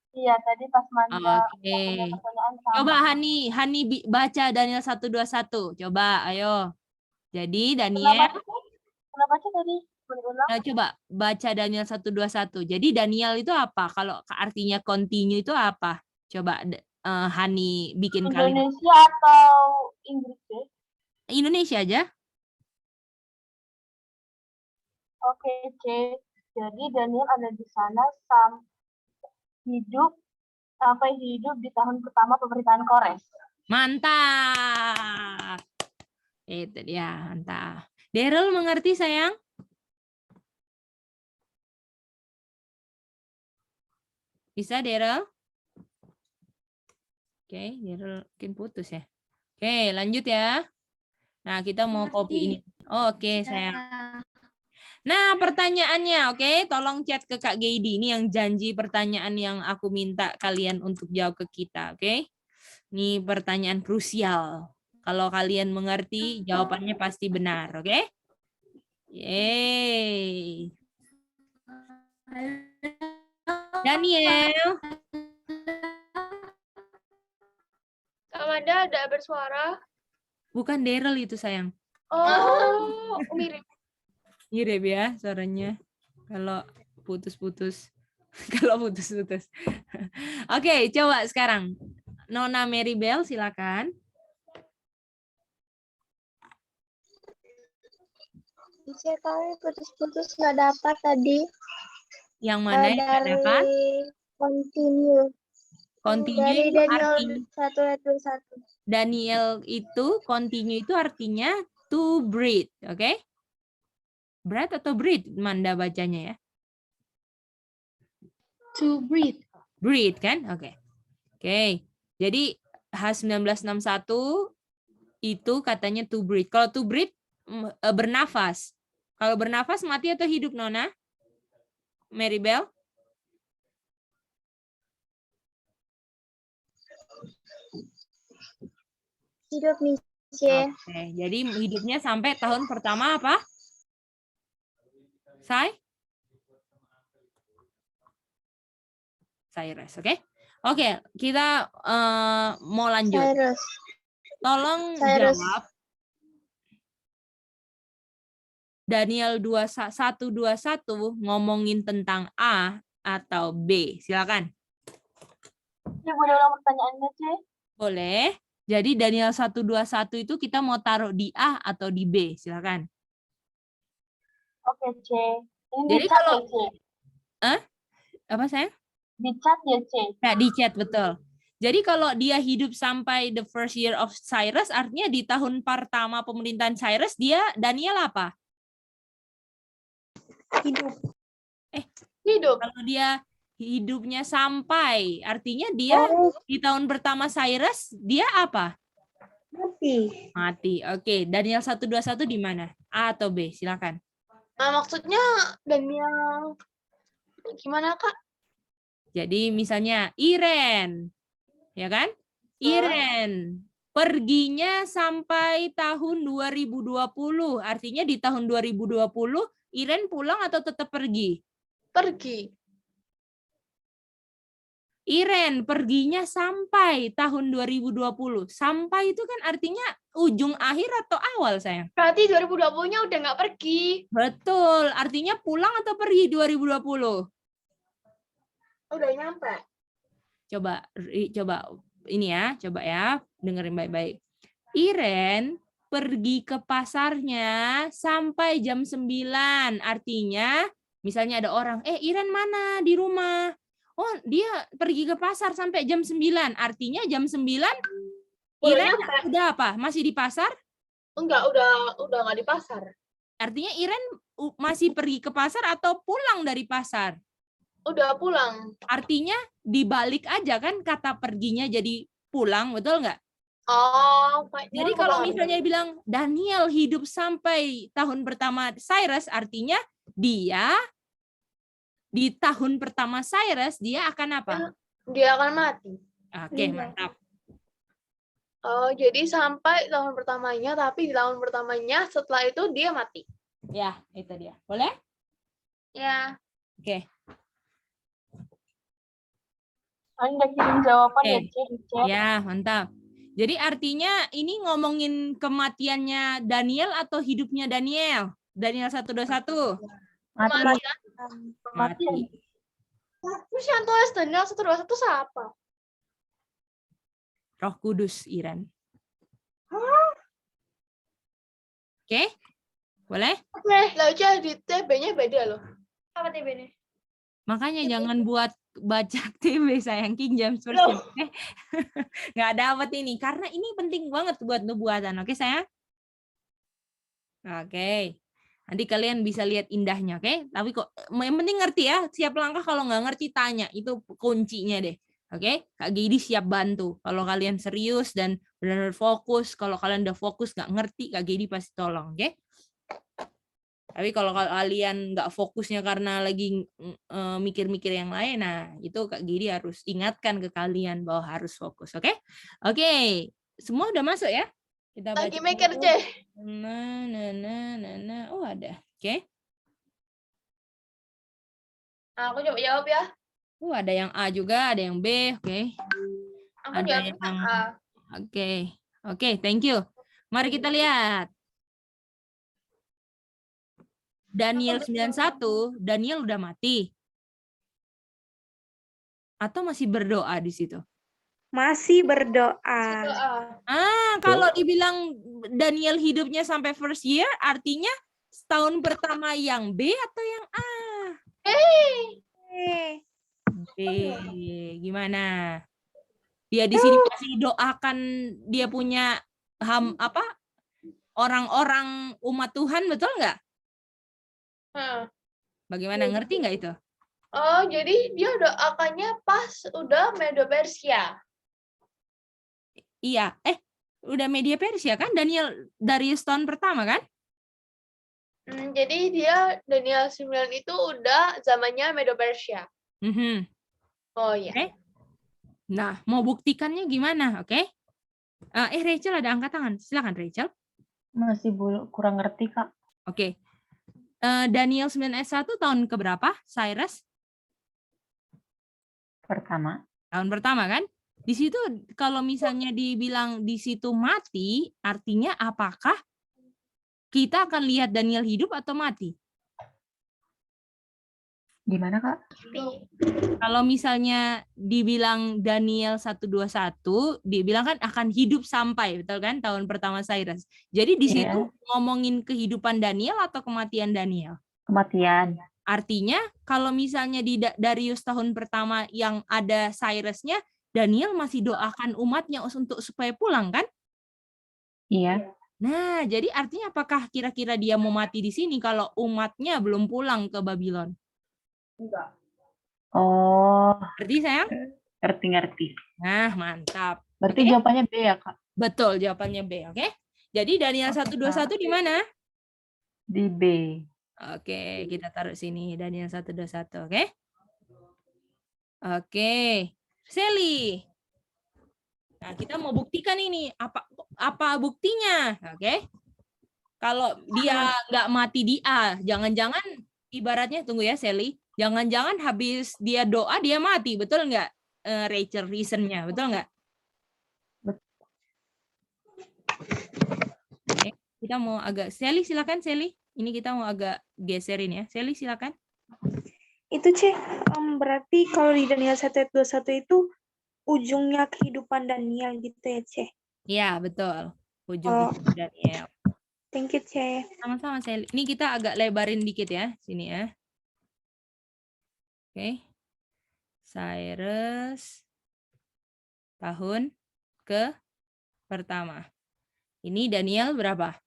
Iya, tadi pas Manda Oke. punya pertanyaan sama. Coba Hani baca Daniel 121. Coba, ayo. Jadi Daniel. Kenapa sih tadi? Boleh ulang? Coba baca Daniel 121. Jadi Daniel itu apa? Kalau artinya continue itu apa? Coba Hani bikin kalian. Indonesia atau Inggris ya? Indonesia aja. Oke, C. Jadi Daniel ada di sana sampai hidup di tahun pertama pemerintahan Kores. Mantap. Itu dia, mantap. Daryl mengerti sayang? Bisa Daryl? Oke, Daryl mungkin putus ya. Oke, lanjut ya. Nah, kita mau copy ini. Oke, sayang. Nah, pertanyaannya, oke, tolong chat ke Kak Geidi. Ini yang janji pertanyaan yang aku minta kalian untuk jawab ke kita, oke? Ini pertanyaan krusial. Kalau kalian mengerti, jawabannya pasti benar, oke? Yeay. Daniel. Kak Manda ada bersuara? Bukan Daryl itu sayang. Oh, mirip. Mirip ya suaranya. Kalau putus-putus. Kalau putus-putus. Oke, coba sekarang. Nona Maribel, silakan. Saya tahu putus-putus nggak dapat tadi. Yang mana yang nggak Dari dapat? continue. Continue Dari itu Daniel artinya 121. Daniel itu continue itu artinya to breathe, oke? Breath atau breathe Manda bacanya ya? To breathe. Breathe kan? Oke. Oke. Jadi H1961 itu katanya to breathe. Kalau to breathe bernafas. Kalau bernafas mati atau hidup Nona? Maribel? Hidup nih, C. Oke, jadi hidupnya sampai tahun pertama apa? Cyrus, oke? Oke, kita mau lanjut. Cyrus. Tolong Cyrus. jawab. Daniel 121 ngomongin tentang A atau B. Silakan. Ya, boleh ulang pertanyaannya, C? Boleh. Jadi Daniel 121 itu kita mau taruh di A atau di B. Silakan. Oke, C. Ini Jadi di chat kalau ya, C? Apa sayang? Di chat ya, C? Nah, di chat, betul. Jadi kalau dia hidup sampai the first year of Cyrus, artinya di tahun pertama pemerintahan Cyrus, Daniel apa? Hidup. Hidup. Kalau dia hidupnya sampai, artinya dia di tahun pertama Cyrus, dia apa? Mati. Mati. Oke, Daniel 121 di mana? A atau B? Silakan. Nah, maksudnya Daniel gimana, Kak? Jadi misalnya Iren, ya kan? Iren perginya sampai tahun 2020. Artinya di tahun 2020 Iren pulang atau tetap pergi? Pergi. Iren perginya sampai tahun 2020. Sampai itu kan artinya ujung akhir atau awal, sayang? Berarti 2020-nya udah nggak pergi. Betul. Artinya pulang atau pergi 2020? Udah nyampe. Coba ini ya, coba ya, dengerin baik-baik. Iren pergi ke pasarnya sampai jam 9. Artinya, misalnya ada orang, Iren mana di rumah? Oh, dia pergi ke pasar sampai jam 9. Artinya jam 9 Iren udah apa? Masih di pasar? Enggak, udah nggak di pasar. Artinya Iren masih pergi ke pasar atau pulang dari pasar? Udah pulang. Artinya dibalik aja kan kata perginya jadi pulang, betul nggak? Oh, jadi kalau misalnya bilang Daniel hidup sampai tahun pertama Cyrus, artinya dia di tahun pertama Cyrus dia akan apa? Dia akan mati. Oke, mantap. Oh, jadi sampai tahun pertamanya, tapi di tahun pertamanya setelah itu dia mati. Ya, itu dia. Boleh? Ya. Oke. Anda kirim jawaban ya, Cek. Ya, mantap. Jadi artinya ini ngomongin kematiannya Daniel atau hidupnya Daniel? Daniel 121. Mati. Terus yang tulis Daniel 121 siapa? Roh Kudus, Iren. Oke? Boleh? Oke, lah jadi TB-nya beda loh. Apa TB-nya? Makanya jangan buat baca TB, sayang, King James Version. Nggak dapat ini, karena ini penting banget buat nubuatan. Oke, sayang? Oke. Nanti kalian bisa lihat indahnya, oke? Tapi kok yang penting ngerti ya, siap langkah, kalau nggak ngerti tanya, itu kuncinya deh. Oke, Kak Gidi siap bantu. Kalau kalian serius dan benar-benar fokus, kalau kalian udah fokus nggak ngerti, Kak Gidi pasti tolong, oke? Tapi kalau kalian nggak fokusnya karena lagi mikir-mikir yang lain, nah itu Kak Gidi harus ingatkan ke kalian bahwa harus fokus, oke? Oke, semua udah masuk ya? Kita baca. Lagi mikir, Ceh. Oh ada, oke? Aku coba jawab ya. Ada yang A juga, ada yang B, oke? Aku Ada jawab yang A. Oke, thank you. Mari kita lihat. Daniel 91, Daniel udah mati. Atau masih berdoa di situ? Masih berdoa. Kalau dibilang Daniel hidupnya sampai first year, artinya tahun pertama yang B atau yang A? B. Gimana? Dia di sini masih doakan dia punya orang-orang umat Tuhan, betul nggak? Bagaimana, ngerti nggak itu? Oh, jadi dia doakannya pas udah Medo Persia. Iya, udah Media Persia kan? Darius tahun pertama kan? Jadi dia Daniel 9 itu udah zamannya Medo Persia. Oh iya. Okay. Nah, mau buktikannya gimana? Oke? Rachel ada angkat tangan. Silakan Rachel. Masih kurang ngerti, Kak. Oke. Daniel 9 ayat 1 tahun keberapa? Cyrus? Pertama. Tahun pertama kan? Di situ kalau misalnya dibilang di situ mati, artinya apakah kita akan lihat Daniel hidup atau mati? Gimana, Kak? Kalau misalnya dibilang Daniel 121, dibilang kan akan hidup sampai, betul kan? Tahun pertama Cyrus. Jadi di situ ngomongin kehidupan Daniel atau kematian Daniel? Kematian. Artinya kalau misalnya di Darius tahun pertama yang ada Cyrus-nya, Daniel masih doakan umatnya untuk supaya pulang kan? Iya. Nah, jadi artinya apakah kira-kira dia mau mati di sini kalau umatnya belum pulang ke Babylon? Enggak. Oh. Ngerti sayang? Ngerti. Nah, mantap. Berarti jawabannya B ya, Kak? Betul, jawabannya B, oke? Jadi Daniel 121 di mana? Di B. Oke, kita taruh sini Daniel 121, oke? Oke. Sally. Nah, kita mau buktikan ini apa buktinya, oke? Kalau dia nggak mati di A, jangan-jangan ibaratnya tunggu ya Sally, jangan-jangan habis dia doa dia mati, betul nggak? Rachel reasonnya, betul nggak? Oke, kita mau agak Sally silakan Sally. Ini kita mau agak geserin ya. Sally silakan. Itu C, berarti kalau di Daniel 1 ayat 21 itu ujungnya kehidupan Daniel gitu ya C. Iya, betul. Ujung Oh, hidup Daniel. thank you C. Sama-sama Sally. Ini kita agak lebarin dikit ya, sini ya. Oke. Cyrus tahun ke pertama. Ini Daniel berapa?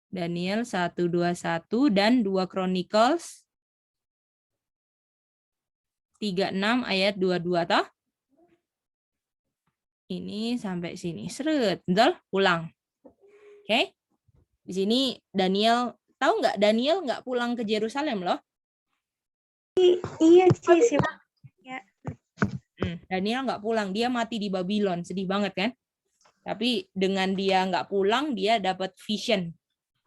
Daniel 121 dan 2 Chronicles 36 ayat 22 toh? Ini sampai sini. Seret, betul? Pulang. Oke. Di sini Daniel, tahu nggak Daniel nggak pulang ke Yerusalem loh? Iya C, sih. Ya. Daniel nggak pulang, dia mati di Babylon, sedih banget kan? Tapi dengan dia nggak pulang, dia dapat vision,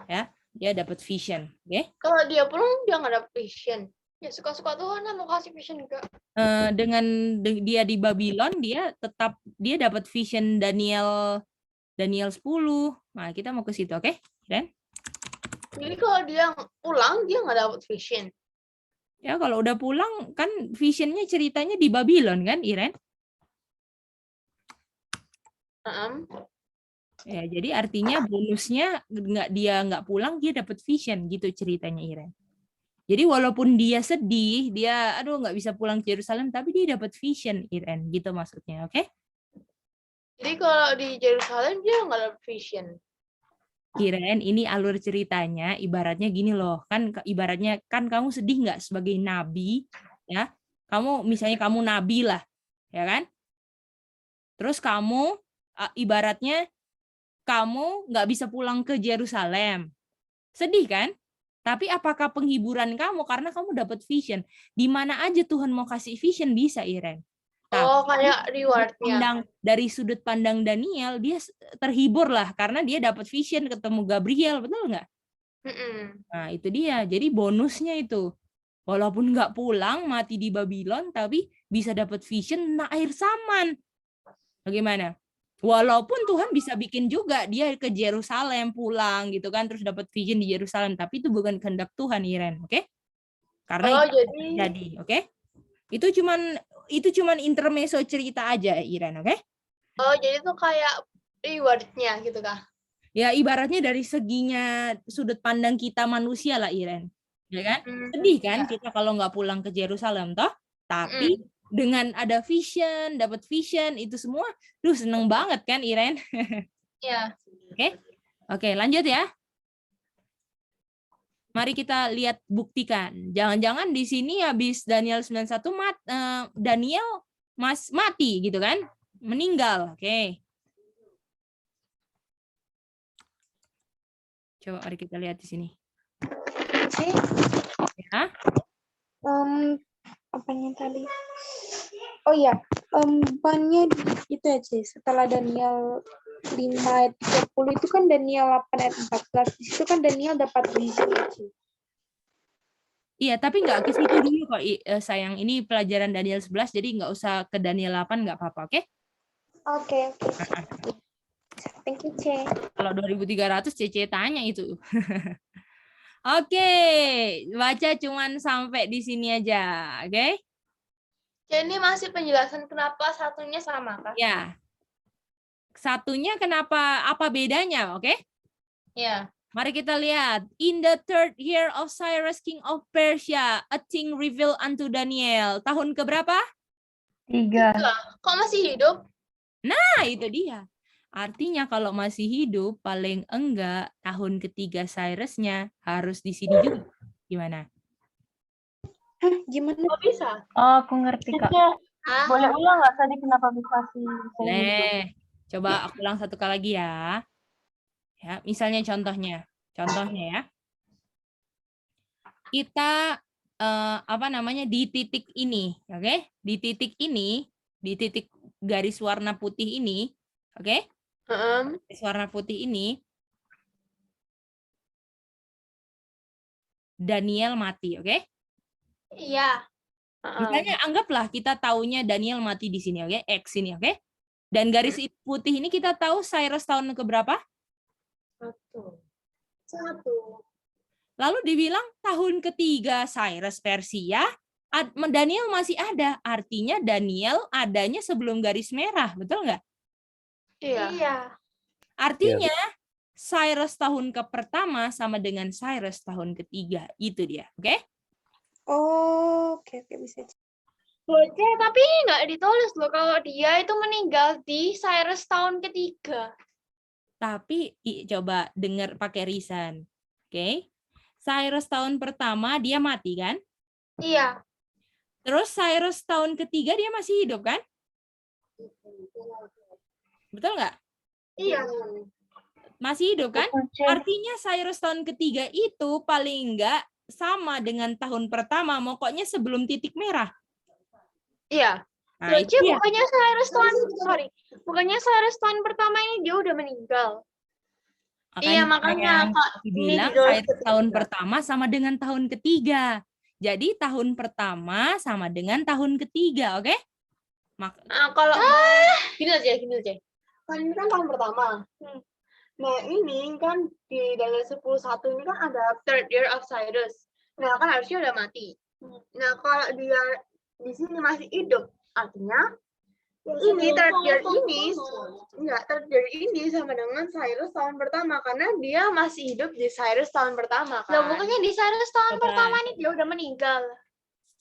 ya, dia dapat vision, oke? Kalau dia pulang dia nggak dapet vision. Ya suka-suka Tuhan lah mau kasih vision juga. Dengan dia di Babylon, dia dapat vision Daniel 10. Nah, kita mau ke situ, oke? Ren? Jadi kalau dia pulang dia nggak dapet vision. Ya, kalau udah pulang kan visionnya ceritanya di Babylon kan, Iren? Ya, jadi artinya bonusnya dia nggak pulang, dia dapat vision gitu ceritanya Iren. Jadi walaupun dia sedih, dia aduh nggak bisa pulang ke Yerusalem, tapi dia dapat vision Iren, gitu maksudnya, oke? Jadi kalau di Yerusalem dia nggak dapet vision. Iren, ini alur ceritanya ibaratnya gini loh, kan ibaratnya kan kamu sedih nggak sebagai nabi, ya? Kamu misalnya kamu nabi lah, ya kan? Terus kamu ibaratnya kamu nggak bisa pulang ke Yerusalem, sedih kan? Tapi apakah penghiburan kamu karena kamu dapat vision? Di mana aja Tuhan mau kasih vision bisa, Iren. Oh, Tapi kayak rewardnya. dari sudut pandang Daniel, dia terhibur lah karena dia dapat vision ketemu Gabriel, betul nggak? Nah, itu dia. Jadi bonusnya itu. Walaupun nggak pulang, mati di Babylon, tapi bisa dapat vision nah air saman. Bagaimana? Walaupun Tuhan bisa bikin juga dia ke Yerusalem pulang gitu kan, terus dapat vision di Yerusalem, tapi itu bukan kehendak Tuhan, Iren, oke? Karena itu jadi, oke? Itu cuman intermezzo cerita aja, Iren, oke? Oh, jadi itu kayak rewardnya gitu kah? Ya ibaratnya dari seginya sudut pandang kita manusia lah, Iren, ya kan? Sedih kan kita kalau nggak pulang ke Yerusalem, toh? Tapi dengan ada vision, dapat vision, itu semua, seneng banget kan, Iren? Iya. Oke, lanjut ya. Mari kita lihat buktikan. Jangan-jangan di sini habis Daniel 91 Daniel mati gitu kan? Meninggal. Oke. Coba mari kita lihat di sini. Ya. Apanya tadi? Oh iya, bukannya itu aja setelah Daniel 5 ayat 30 itu kan Daniel 8 ayat 14. Di situ kan Daniel dapat vision aja. Iya, tapi nggak ke situ dulu kok, sayang. Ini pelajaran Daniel 11, jadi nggak usah ke Daniel 8, nggak apa-apa, oke? Oke. Thank you, C. Kalau 2300, CC tanya itu. Oke, baca cuman sampai di sini aja, oke? Jadi ini masih penjelasan kenapa satunya sama kah? Ya. Satunya kenapa, apa bedanya, oke? Ya. Mari kita lihat. In the 3rd year of Cyrus, king of Persia, a thing revealed unto Daniel. Tahun keberapa? 3. Kok masih hidup? Nah, itu dia. Artinya kalau masih hidup, paling enggak tahun ketiga Cyrus-nya harus di sini juga. Gimana? Hah, gimana? Kok bisa? Oh, aku ngerti, Kak. Boleh ulang nggak tadi kenapa bisa Boleh. Coba aku ulang satu kali lagi ya. Ya, misalnya contohnya ya. Kita di titik ini, oke? Di titik ini, di titik garis warna putih ini, oke? Garis warna putih ini, Daniel mati, oke? Iya. Misalnya anggaplah kita taunya Daniel mati di sini, oke? X ini, oke? Dan garis putih ini kita tahu Cyrus tahun keberapa? 1. Lalu dibilang tahun ketiga Cyrus Persia, Daniel masih ada. Artinya Daniel adanya sebelum garis merah, betul nggak? Iya. Artinya Cyrus tahun pertama sama dengan Cyrus tahun ketiga. Itu dia, oke? Oh, oke bisa. Oke, tapi nggak ditulis loh kalau dia itu meninggal di Cyrus tahun ketiga. Tapi coba dengar pakai risan. Oke. Cyrus tahun pertama dia mati kan? Iya. Terus Cyrus tahun ketiga dia masih hidup kan? Betul nggak? Iya. Masih hidup kan? Artinya Cyrus tahun ketiga itu paling enggak sama dengan tahun pertama, pokoknya sebelum titik merah. Iya. Nah, itu dia. bukannya Cyrus tahun pertama ini dia udah meninggal. Iya, makanya Kak, dibilang Cyrus tahun pertama sama dengan tahun ketiga. Jadi tahun pertama sama dengan tahun ketiga, oke? Kalau gini aja. Kan ini kan tahun pertama. Nah ini kan di Daniel 10:1 ini kan ada third year of Cyrus. Nah kan harusnya udah mati. Nah kalau dia di sini masih hidup, artinya ini third year ini sama dengan Cyrus tahun pertama karena dia masih hidup di Cyrus tahun pertama kan. Loh, bukannya di Cyrus tahun pertama ini dia udah meninggal.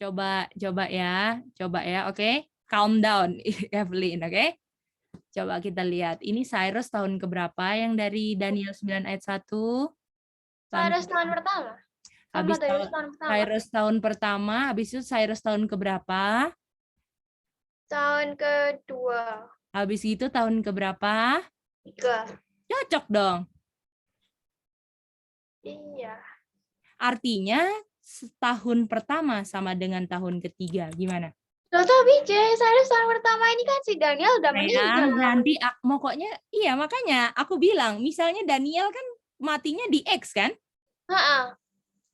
Coba ya, oke? Calm down, Evelyn, oke? Coba kita lihat. Ini Cyrus tahun keberapa yang dari Daniel 9 ayat 1? Cyrus tahun pertama. Habis Cyrus tahun pertama, habis itu Cyrus tahun keberapa? Tahun kedua. Habis itu tahun keberapa? 3. Cocok dong. Iya. Artinya tahun pertama sama dengan tahun ketiga. Gimana? Loh, tapi Cyrus tahun pertama ini kan si Daniel udah meninggal. Nanti pokoknya iya, makanya aku bilang misalnya Daniel kan matinya di X kan?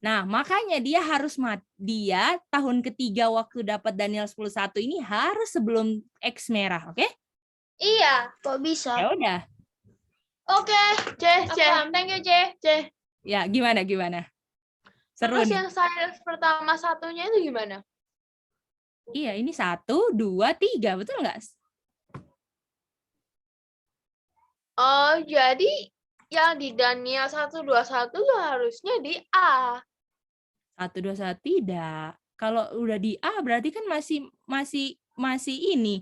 Nah, makanya dia harus dia tahun ketiga waktu dapat Daniel 10:1 ini harus sebelum X merah, oke? Iya. Kok bisa? Ya udah. Oke, thank you, C. Ya, gimana? Seru Terus nih. yang Cyrus pertama satunya itu gimana? Iya, ini 1, 2, 3, betul nggak? Oh, jadi yang di Daniel 1:21 tuh harusnya di A. 1, 2, 1 tidak. Kalau udah di A berarti kan masih ini.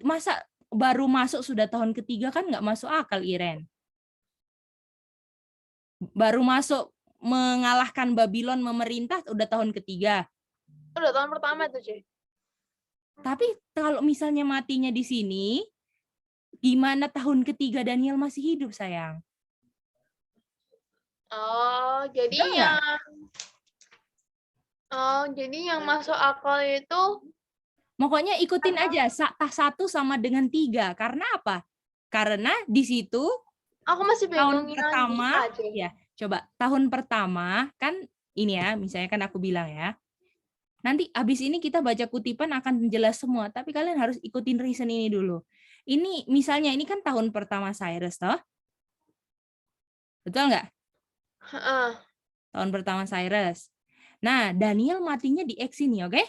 Masa baru masuk sudah tahun ketiga kan nggak masuk akal, Iren. Baru masuk mengalahkan Babylon memerintah udah tahun ketiga. Udah tahun pertama tuh, C. Tapi kalau misalnya matinya di sini, gimana tahun ketiga Daniel masih hidup, sayang? Oh, jadi yang masuk akal itu pokoknya ikutin aja 1 sama dengan 3. Karena apa? Karena di situ aku masih tahun bingung pertama ya. Coba tahun pertama kan ini ya, misalnya kan aku bilang ya. Nanti habis ini kita baca kutipan akan jelas semua, tapi kalian harus ikutin reason ini dulu. Ini misalnya ini kan tahun pertama Cyrus toh? Betul nggak? Tahun pertama Cyrus. Nah, Daniel matinya di X ini, oke?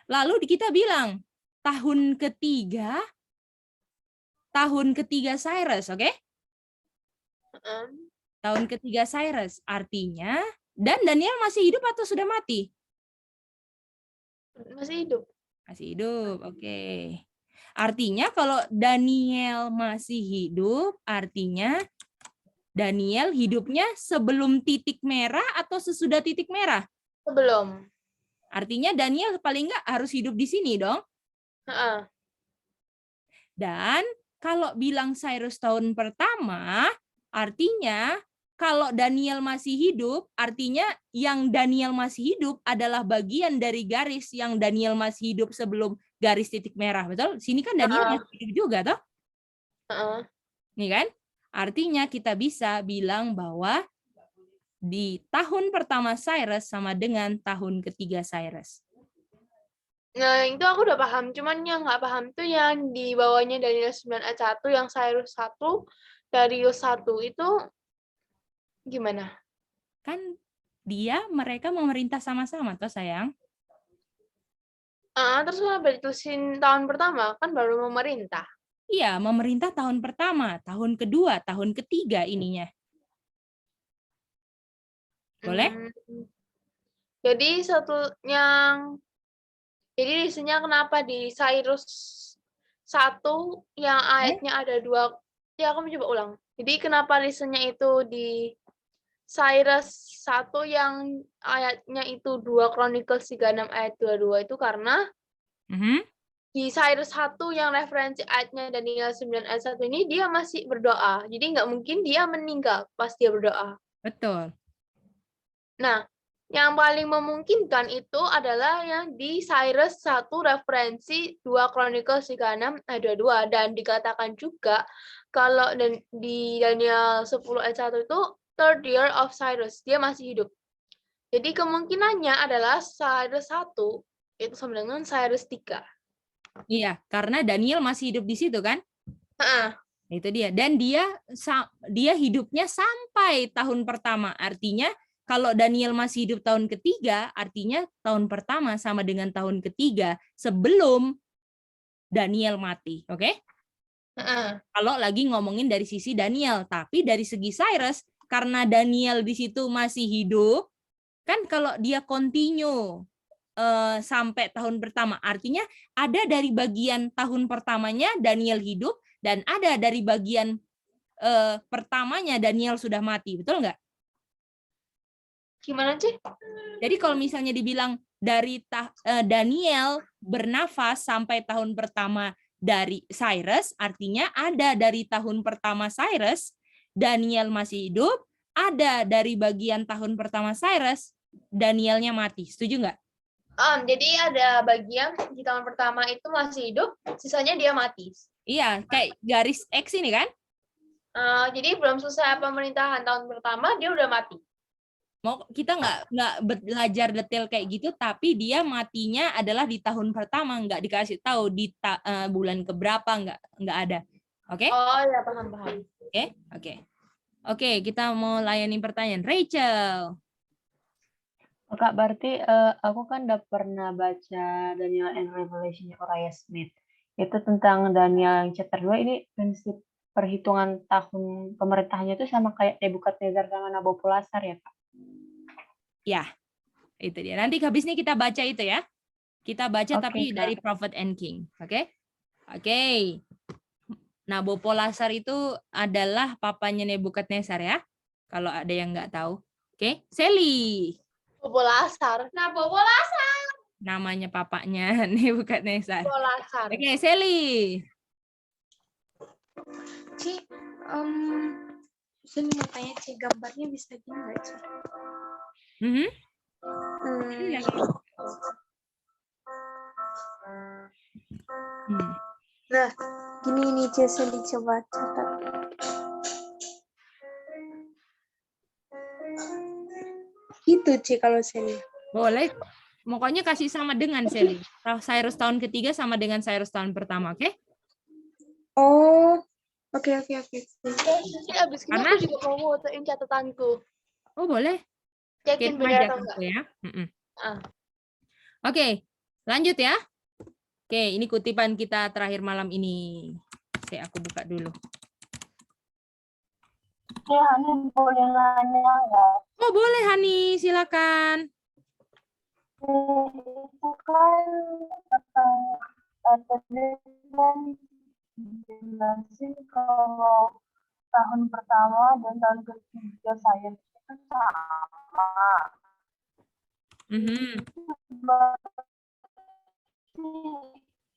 Lalu kita bilang tahun ketiga Cyrus, oke? Tahun ketiga Cyrus, artinya dan Daniel masih hidup atau sudah mati? Masih hidup. Masih hidup, oke. Artinya kalau Daniel masih hidup, artinya Daniel hidupnya sebelum titik merah atau sesudah titik merah? Sebelum. Artinya Daniel paling nggak harus hidup di sini dong. Dan kalau bilang Cyrus tahun pertama, artinya kalau Daniel masih hidup, artinya yang Daniel masih hidup adalah bagian dari garis yang Daniel masih hidup sebelum garis titik merah, betul? Sini kan Daniel masih hidup juga, toh? Nih kan? Artinya kita bisa bilang bahwa di tahun pertama Cyrus sama dengan tahun ketiga Cyrus? Nah, itu aku udah paham. Cuman yang nggak paham tuh yang di bawahnya Daniel 9 ayat 1, yang Cyrus 1, Darius 1 itu gimana? Kan mereka memerintah sama-sama toh sayang. Terus kenapa ditulisin tahun pertama? Kan baru memerintah. Iya, memerintah tahun pertama, tahun kedua, tahun ketiga ininya. Boleh? Jadi jadi isinya kenapa di Cyrus 1 yang ayatnya ada 2? Ya, aku mencoba ulang. Jadi kenapa listennya itu di Cyrus 1 yang ayatnya itu 2 Chronicles 36 ayat 22 itu karena di Cyrus 1 yang referensi ayatnya Daniel 9 ayat 1 ini dia masih berdoa. Jadi nggak mungkin dia meninggal pas dia berdoa. Betul. Nah, yang paling memungkinkan itu adalah yang di Cyrus 1 referensi 2 Chronicles 36 ayat 22. Dan dikatakan juga kalau di Daniel 10 ayat 1 itu third year of Cyrus. Dia masih hidup. Jadi kemungkinannya adalah Cyrus 1 itu sama dengan Cyrus 3. Iya, karena Daniel masih hidup di situ kan? Itu dia. Dan dia hidupnya sampai tahun pertama. Artinya kalau Daniel masih hidup tahun ketiga, artinya tahun pertama sama dengan tahun ketiga sebelum Daniel mati. Oke? Kalau lagi ngomongin dari sisi Daniel. Tapi dari segi Cyrus, karena Daniel di situ masih hidup, kan kalau dia continue sampai tahun pertama, artinya ada dari bagian tahun pertamanya Daniel hidup, dan ada dari bagian pertamanya Daniel sudah mati. Betul nggak? Gimana sih? Jadi kalau misalnya dibilang dari Daniel bernafas sampai tahun pertama dari Cyrus, artinya ada dari tahun pertama Cyrus, Daniel masih hidup, ada dari bagian tahun pertama Cyrus, Danielnya mati. Setuju nggak? Jadi ada bagian di tahun pertama itu masih hidup, sisanya dia mati. Iya, kayak garis X ini kan? Jadi belum selesai pemerintahan tahun pertama, dia udah mati. Kita nggak belajar detail kayak gitu, tapi dia matinya adalah di tahun pertama, nggak dikasih tahu di bulan keberapa, nggak ada. Oke? Oh ya, paham. Oke, kita mau layani pertanyaan. Rachel. Kak, berarti aku kan udah pernah baca Daniel and Revelation Uriah Smith. Itu tentang Daniel yang chapter 2, ini prinsip perhitungan tahun pemerintahannya itu sama kayak Nebukadnezar sama Nabopolassar ya, Kak? Ya, itu dia. Nanti habis ini kita baca itu ya. Kita baca tapi Kak. dari Prophet and King. Oke? Nabopolassar itu adalah papanya Nebukadnezar ya. Kalau ada yang nggak tahu. Oke? Sally. Nabopolassar. Namanya papanya Nebukadnezar. Nabopolassar. Oke, Sally. Ci, Sini mau tanya Ci, gambarnya bisa gini nggak Ci? Nah, gini nih Ci, Sally coba catat. Itu Ci kalau Sally. Boleh. Pokoknya kasih sama dengan Sally. Cyrus tahun ketiga sama dengan Cyrus tahun pertama, oke? Oh, oke. Jadi abis ini aku juga mau fotoin catatanku. Oh, boleh. Yakin benar atau enggak? Ya. Oke, lanjut ya. Oke, ini kutipan kita terakhir malam ini. Oke, aku buka dulu. Ya, Hani boleh nanya nggak? Oh, boleh Hani, silakan. Itu kan jelasin kalau tahun pertama dan tahun ketiga saya itu sama.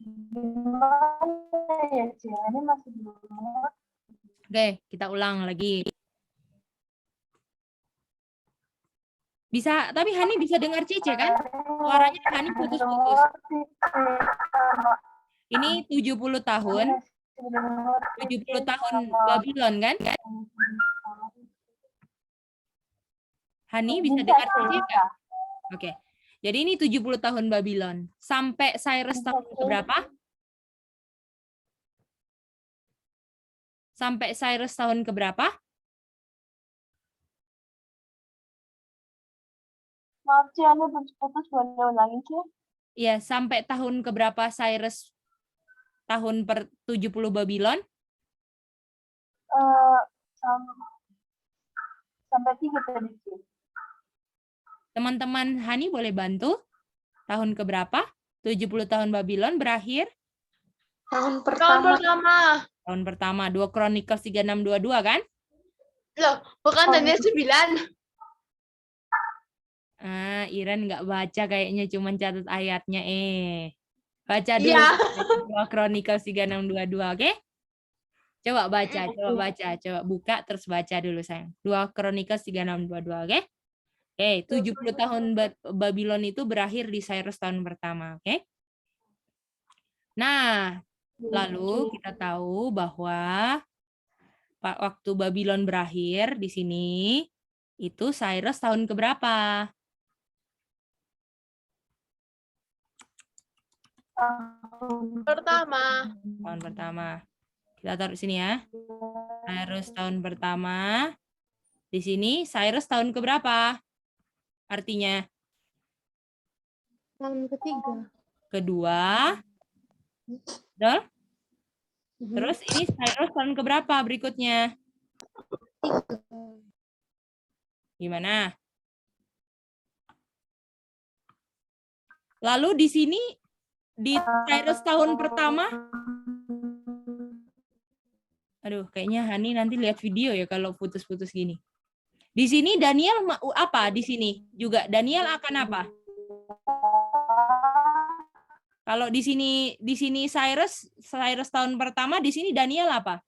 Gimana ya, Ci? Ini masih belum. Oke, kita ulang lagi. Bisa, tapi Hani bisa dengar Cece kan? Suaranya Hani putus-putus. Ini 70 tahun. 70 tahun Babylon kan? Hani bisa dengar saya nggak? Oke. Jadi ini 70 tahun Babylon. Sampai Cyrus tahun keberapa? Sampai Cyrus tahun keberapa? Maaf, Ci, Anda putus, boleh ulangin, Ci? Ya, sampai tahun keberapa Cyrus tahun per 70 Babylon? Sampai 3 tadi, Ci. Teman-teman Hani boleh bantu? Tahun keberapa? 70 tahun Babylon berakhir? Tahun Tahun pertama. pertama. Tahun pertama. 2 Chronicles 3622 kan? Loh, bukan Daniel 9. Iren nggak baca kayaknya, cuman catat ayatnya. Baca dulu. Iya. 2 Chronicles 3622, oke? Coba baca, coba buka terus baca dulu sayang. 2 Chronicles 3622, oke? Oke, 70 tahun Babylon itu berakhir di Cyrus tahun pertama, oke? Nah, lalu kita tahu bahwa waktu Babylon berakhir di sini itu Cyrus tahun keberapa? Pertama. Tahun pertama. Kita taruh sini ya. Cyrus tahun pertama. Di sini Cyrus tahun keberapa? Artinya Tahun ketiga. kedua. Betul? Terus ini Cyrus tahun keberapa berikutnya? Gimana? Lalu di sini di Cyrus tahun pertama, aduh kayaknya Hani nanti lihat video ya kalau putus-putus gini. Di sini Daniel apa? Di sini juga Daniel akan apa? Kalau di sini Cyrus tahun pertama, di sini Daniel apa?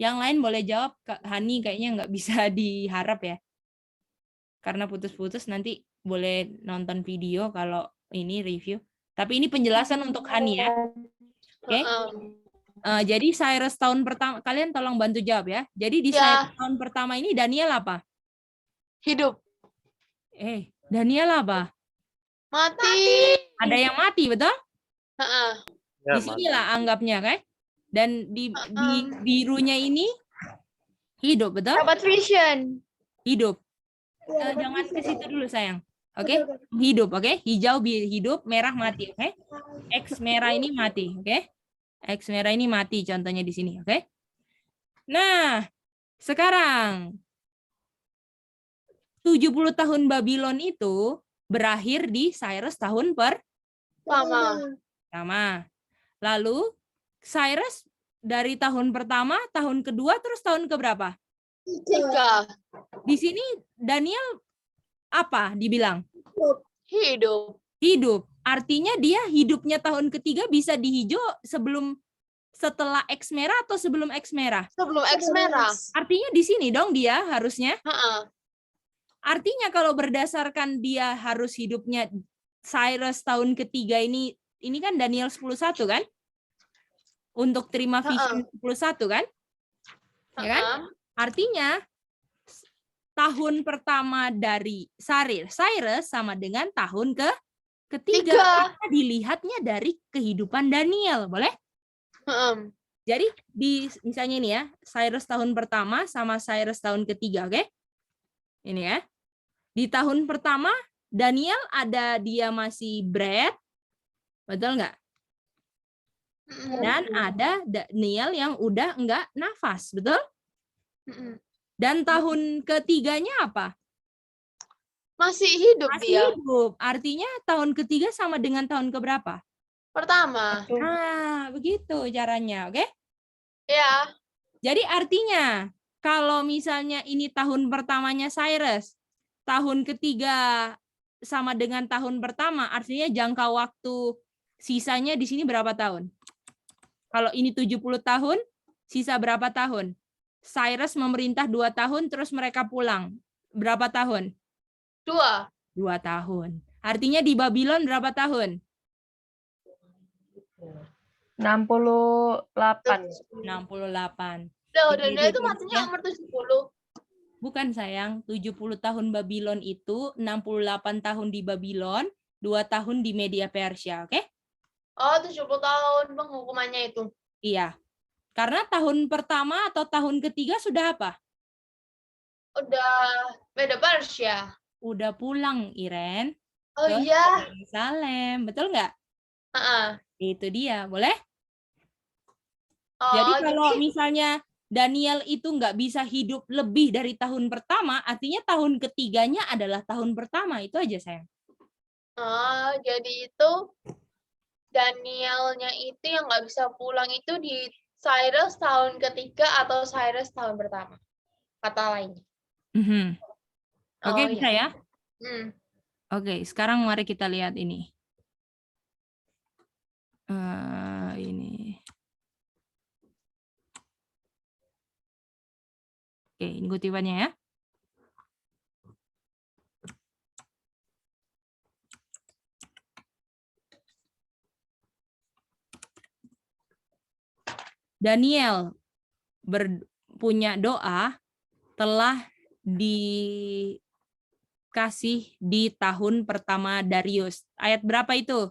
Yang lain boleh jawab. Kak Hani kayaknya nggak bisa diharap ya. Karena putus-putus, nanti boleh nonton video kalau ini review. Tapi ini penjelasan untuk Hani ya. Oke. Jadi Cyrus tahun pertama, kalian tolong bantu jawab ya. Jadi di Cyrus tahun pertama ini Daniel apa? Hidup. Daniel apa? Mati. Ada yang mati, betul? Ya, Di sinilah anggapnya kan. Dan di birunya ini hidup, betul? Dapat vision. Hidup. Jangan ke situ dulu sayang. Oke? Hidup, oke? Hijau hidup, merah mati, oke? X merah ini mati, oke? X merah ini mati contohnya di sini, oke? Nah, sekarang 70 tahun Babylon itu berakhir di Cyrus tahun pertama. Lalu Cyrus dari tahun pertama, tahun kedua, terus tahun keberapa? 3. Di sini Daniel apa dibilang? Hidup. Artinya dia hidupnya tahun ketiga bisa dihijau setelah X merah atau sebelum X merah? Sebelum X merah. Artinya di sini dong dia harusnya. Artinya kalau berdasarkan dia harus hidupnya Cyrus tahun ketiga ini kan Daniel 10:1 kan? Untuk terima vision 10:1 kan? Ya kan? Artinya tahun pertama dari Cyrus sama dengan tahun ketiga. Kita dilihatnya dari kehidupan Daniel, boleh? Jadi misalnya ini ya, Cyrus tahun pertama sama Cyrus tahun ketiga, oke? Ini ya. Di tahun pertama Daniel dia masih bread, betul nggak? Dan ada Daniel yang udah nggak nafas, betul? Dan tahun ketiganya apa? Masih hidup dia. Hidup. Artinya tahun ketiga sama dengan tahun keberapa? Pertama. Nah, begitu caranya, oke? Ya. Jadi artinya kalau misalnya ini tahun pertamanya Cyrus, tahun ketiga sama dengan tahun pertama, artinya jangka waktu sisanya di sini berapa tahun? Kalau ini 70 tahun, sisa berapa tahun? Cyrus memerintah 2 tahun, terus mereka pulang. Berapa tahun? 2 tahun. Artinya di Babylon berapa tahun? 68. Loh, Di Daniel itu Persia. matinya umur 70. Bukan sayang, 70 tahun Babylon itu 68 tahun di Babylon, 2 tahun di Media Persia, oke? Oh, 70 tahun penghukumannya itu. Iya. Karena tahun pertama atau tahun ketiga sudah apa? Udah Media Persia. Udah pulang, Iren. Oh Ke iya. Yerusalem, betul nggak? Heeh. Itu dia, boleh? Oh, Jadi kalau misalnya Daniel itu nggak bisa hidup lebih dari tahun pertama, artinya tahun ketiganya adalah tahun pertama. Itu aja, sayang. oh, jadi itu Danielnya itu yang nggak bisa pulang itu di Cyrus tahun ketiga atau Cyrus tahun pertama? Kata lainnya. Oke, Oh, bisa iya. ya? Hmm. Oke, sekarang mari kita lihat ini. Ini. Oke, ini kutipannya ya. Daniel punya doa telah dikasih di tahun pertama Darius. Ayat berapa itu?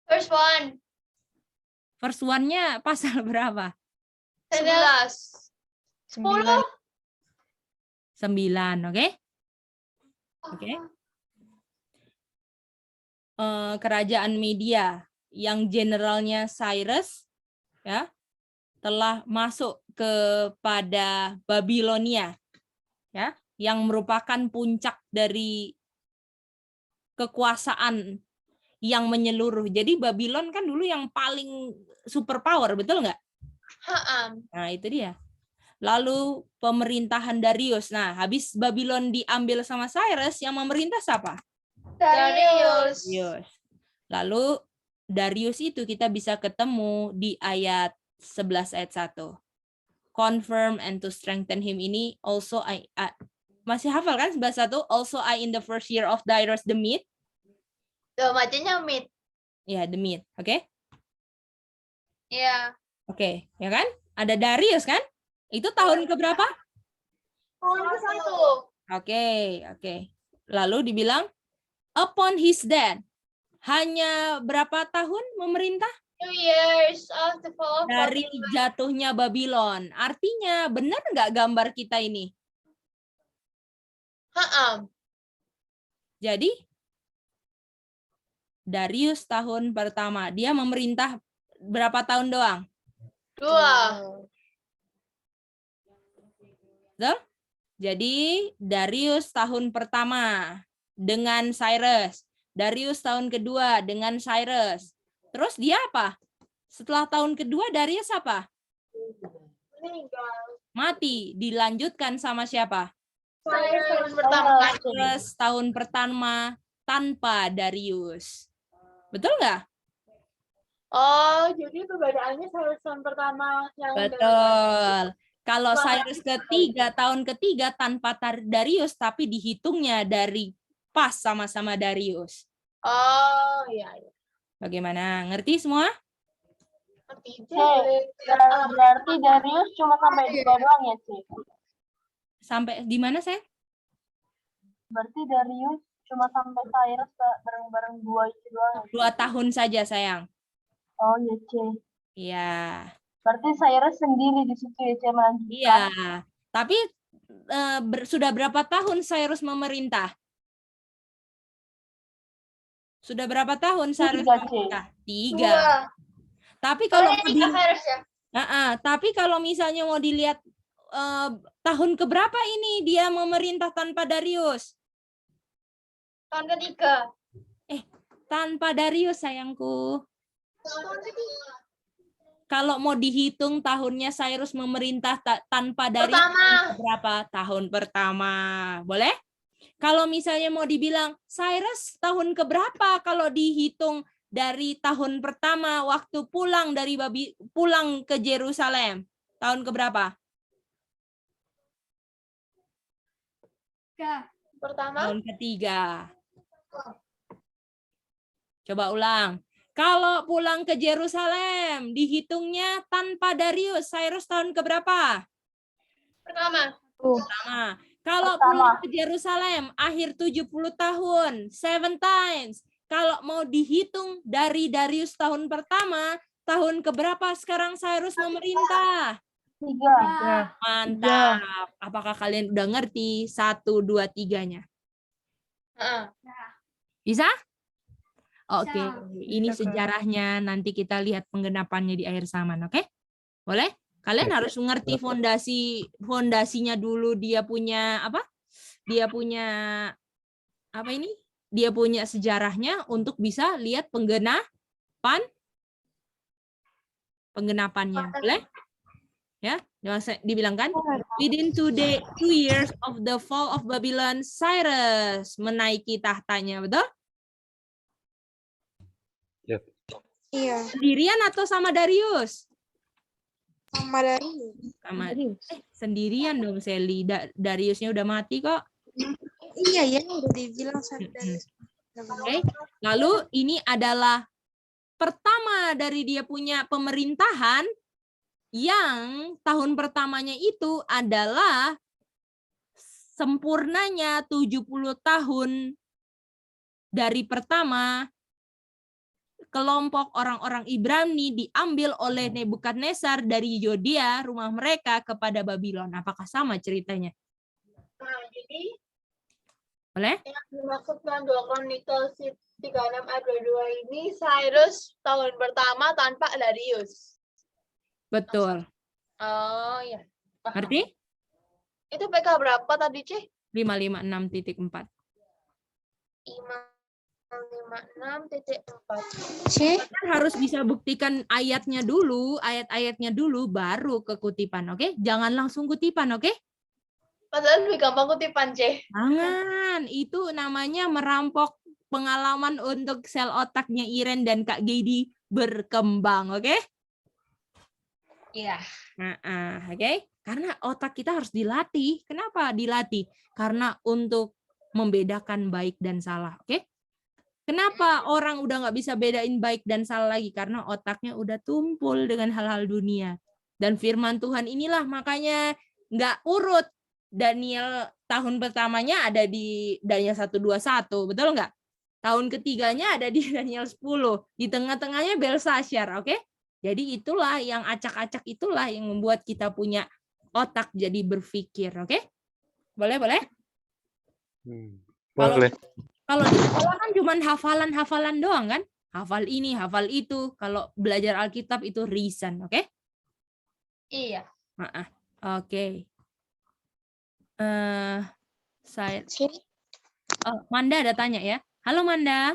First one. First one-nya pasal berapa? 11. 10. 9, oke? Oke. Kerajaan Media yang generalnya Cyrus ya telah masuk kepada Babilonia ya, yang merupakan puncak dari kekuasaan yang menyeluruh. Jadi Babylon kan dulu yang paling superpower, betul nggak? Nah, itu dia. Lalu pemerintahan Darius. Nah, habis Babylon diambil sama Cyrus, yang memerintah siapa? Darius. Lalu Darius itu kita bisa ketemu di ayat 11 ayat 1. Confirm and to strengthen him ini also masih hafal kan 11:1? Also I in the first year of Darius the Mede. Bacanya Mede. Ya, the Mede. Oke? Iya. Oke, ya kan? Ada Darius kan? Itu tahun keberapa? Tahun ke-1. Oke. Lalu dibilang upon his death. Hanya berapa tahun memerintah? 2 years of the fall of Dari Babylon. jatuhnya Babylon. Artinya benar nggak gambar kita ini? Jadi Darius tahun pertama. Dia memerintah berapa tahun doang? 2. Betul? Jadi Darius tahun pertama dengan Cyrus. Darius tahun kedua dengan Cyrus. Terus dia apa? Setelah tahun kedua Darius apa? Mati. Dilanjutkan sama siapa? Cyrus tahun pertama. Cyrus tahun pertama tanpa Darius. Betul nggak? Oh, jadi perbedaannya Cyrus tahun pertama yang Betul. Kalau Cyrus ketiga, tahun ketiga tanpa Darius, tapi dihitungnya dari pas sama-sama Darius. Oh, iya. Bagaimana? Ngerti semua? Ngerti. Berarti Darius cuma sampai 2 doang ya, Ci? Sampai di mana, saya? Berarti Darius cuma sampai Cyrus bareng-bareng 2 itu doang. 2 tahun saja, sayang. Oh iya, C. Iya. Berarti Cyrus sendiri di situ ya, C, melanjutkan. Iya. Tapi sudah berapa tahun Cyrus memerintah? Sudah berapa tahun Cyrus memerintah? 3. Tapi kalau tapi kalau misalnya mau dilihat tahun keberapa ini dia memerintah tanpa Darius? Tahun ketiga. Tanpa Darius, sayangku. Kalau mau dihitung tahunnya Cyrus memerintah tanpa Darius berapa? Tahun pertama. Boleh? Kalau misalnya mau dibilang Cyrus tahun keberapa kalau dihitung dari tahun pertama waktu pulang dari pulang ke Yerusalem? Tahun keberapa? Pertama. Tahun ketiga. Coba ulang. Kalau pulang ke Yerusalem, dihitungnya tanpa Darius, Cyrus tahun keberapa? Pertama. Pertama. Kalau pulang ke Yerusalem, akhir 70 tahun, 7 times. Kalau mau dihitung dari Darius tahun pertama, tahun keberapa sekarang Cyrus memerintah? 3. Mantap. Apakah kalian udah ngerti 1, 2, 3-nya? Bisa? Oke, ini sejarahnya. Nanti kita lihat penggenapannya di akhir zaman, oke? Boleh? Kalian harus mengerti fondasinya dulu. Dia punya apa? Dia punya apa ini? Dia punya sejarahnya untuk bisa lihat penggenapannya. Boleh? Ya, dibilang kan? Within 2 years of the fall of Babylon, Cyrus menaiki tahtanya, betul? Iya, Sendirian atau sama Darius? sama Darius. Sama sendirian dong, Sally. Dariusnya udah mati kok. Iya ya, udah dibilang sama Darius. Oke. Lalu ini adalah pertama dari dia punya pemerintahan yang tahun pertamanya itu adalah sempurnanya 70 tahun dari pertama kelompok orang-orang Ibrani diambil oleh Nebukadnezar dari Yudea, rumah mereka, kepada Babylon. Apakah sama ceritanya? Nah, jadi Boleh? yang dimaksudkan 2 Kronikal 36 ayat 22 ini Cyrus tahun pertama tanpa Darius. Betul. Oh iya. Ngerti? Itu PK berapa tadi, Cih? 556.4. 556.4. Kita harus bisa buktikan ayatnya dulu, ayat-ayatnya dulu, baru ke kutipan, oke? Jangan langsung kutipan, oke? Padahal lebih gampang kutipan, Cih. Jangan, itu namanya merampok pengalaman untuk sel otaknya Iren dan Kak Gedi berkembang, oke? Iya. Oke? Karena otak kita harus dilatih. Kenapa dilatih? Karena untuk membedakan baik dan salah, oke? Kenapa orang udah nggak bisa bedain baik dan salah lagi? Karena otaknya udah tumpul dengan hal-hal dunia. Dan firman Tuhan inilah makanya nggak urut. Daniel tahun pertamanya ada di Daniel 121, betul nggak? Tahun ketiganya ada di Daniel 10. Di tengah-tengahnya Belshazzar, oke? Jadi itulah yang acak-acak itulah yang membuat kita punya otak jadi berpikir, oke? Boleh, boleh? Boleh. Kalau di sekolah kan cuma hafalan-hafalan doang kan? Hafal ini, hafal itu. Kalau belajar Alkitab itu reason, oke? Iya. Oke. Manda ada tanya ya. Halo Manda.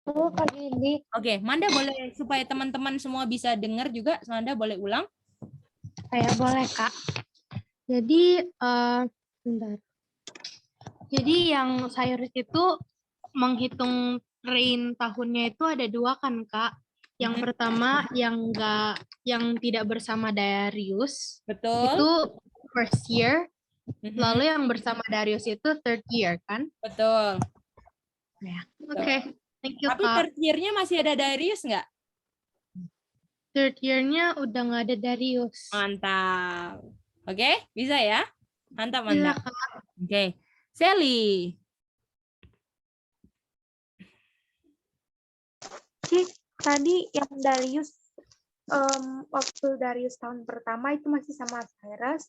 Halo Kak Gedi. Oke, Manda boleh supaya teman-teman semua bisa dengar juga, Manda boleh ulang? Saya boleh Kak. Jadi, bentar. Jadi yang Cyrus itu menghitung reign tahunnya itu ada 2 kan Kak. Yang pertama yang tidak bersama Darius. Betul. Itu first year. Lalu yang bersama Darius itu third year kan? Betul. Ya. Oke. Thank you Tapi Kak. third year-nya masih ada Darius nggak? Third year-nya udah nggak ada Darius. Mantap. Oke, bisa ya? Mantap, Iya, mantap. Kak. Oke. Sally. Cik, tadi yang Darius, waktu Darius tahun pertama itu masih sama Cyrus,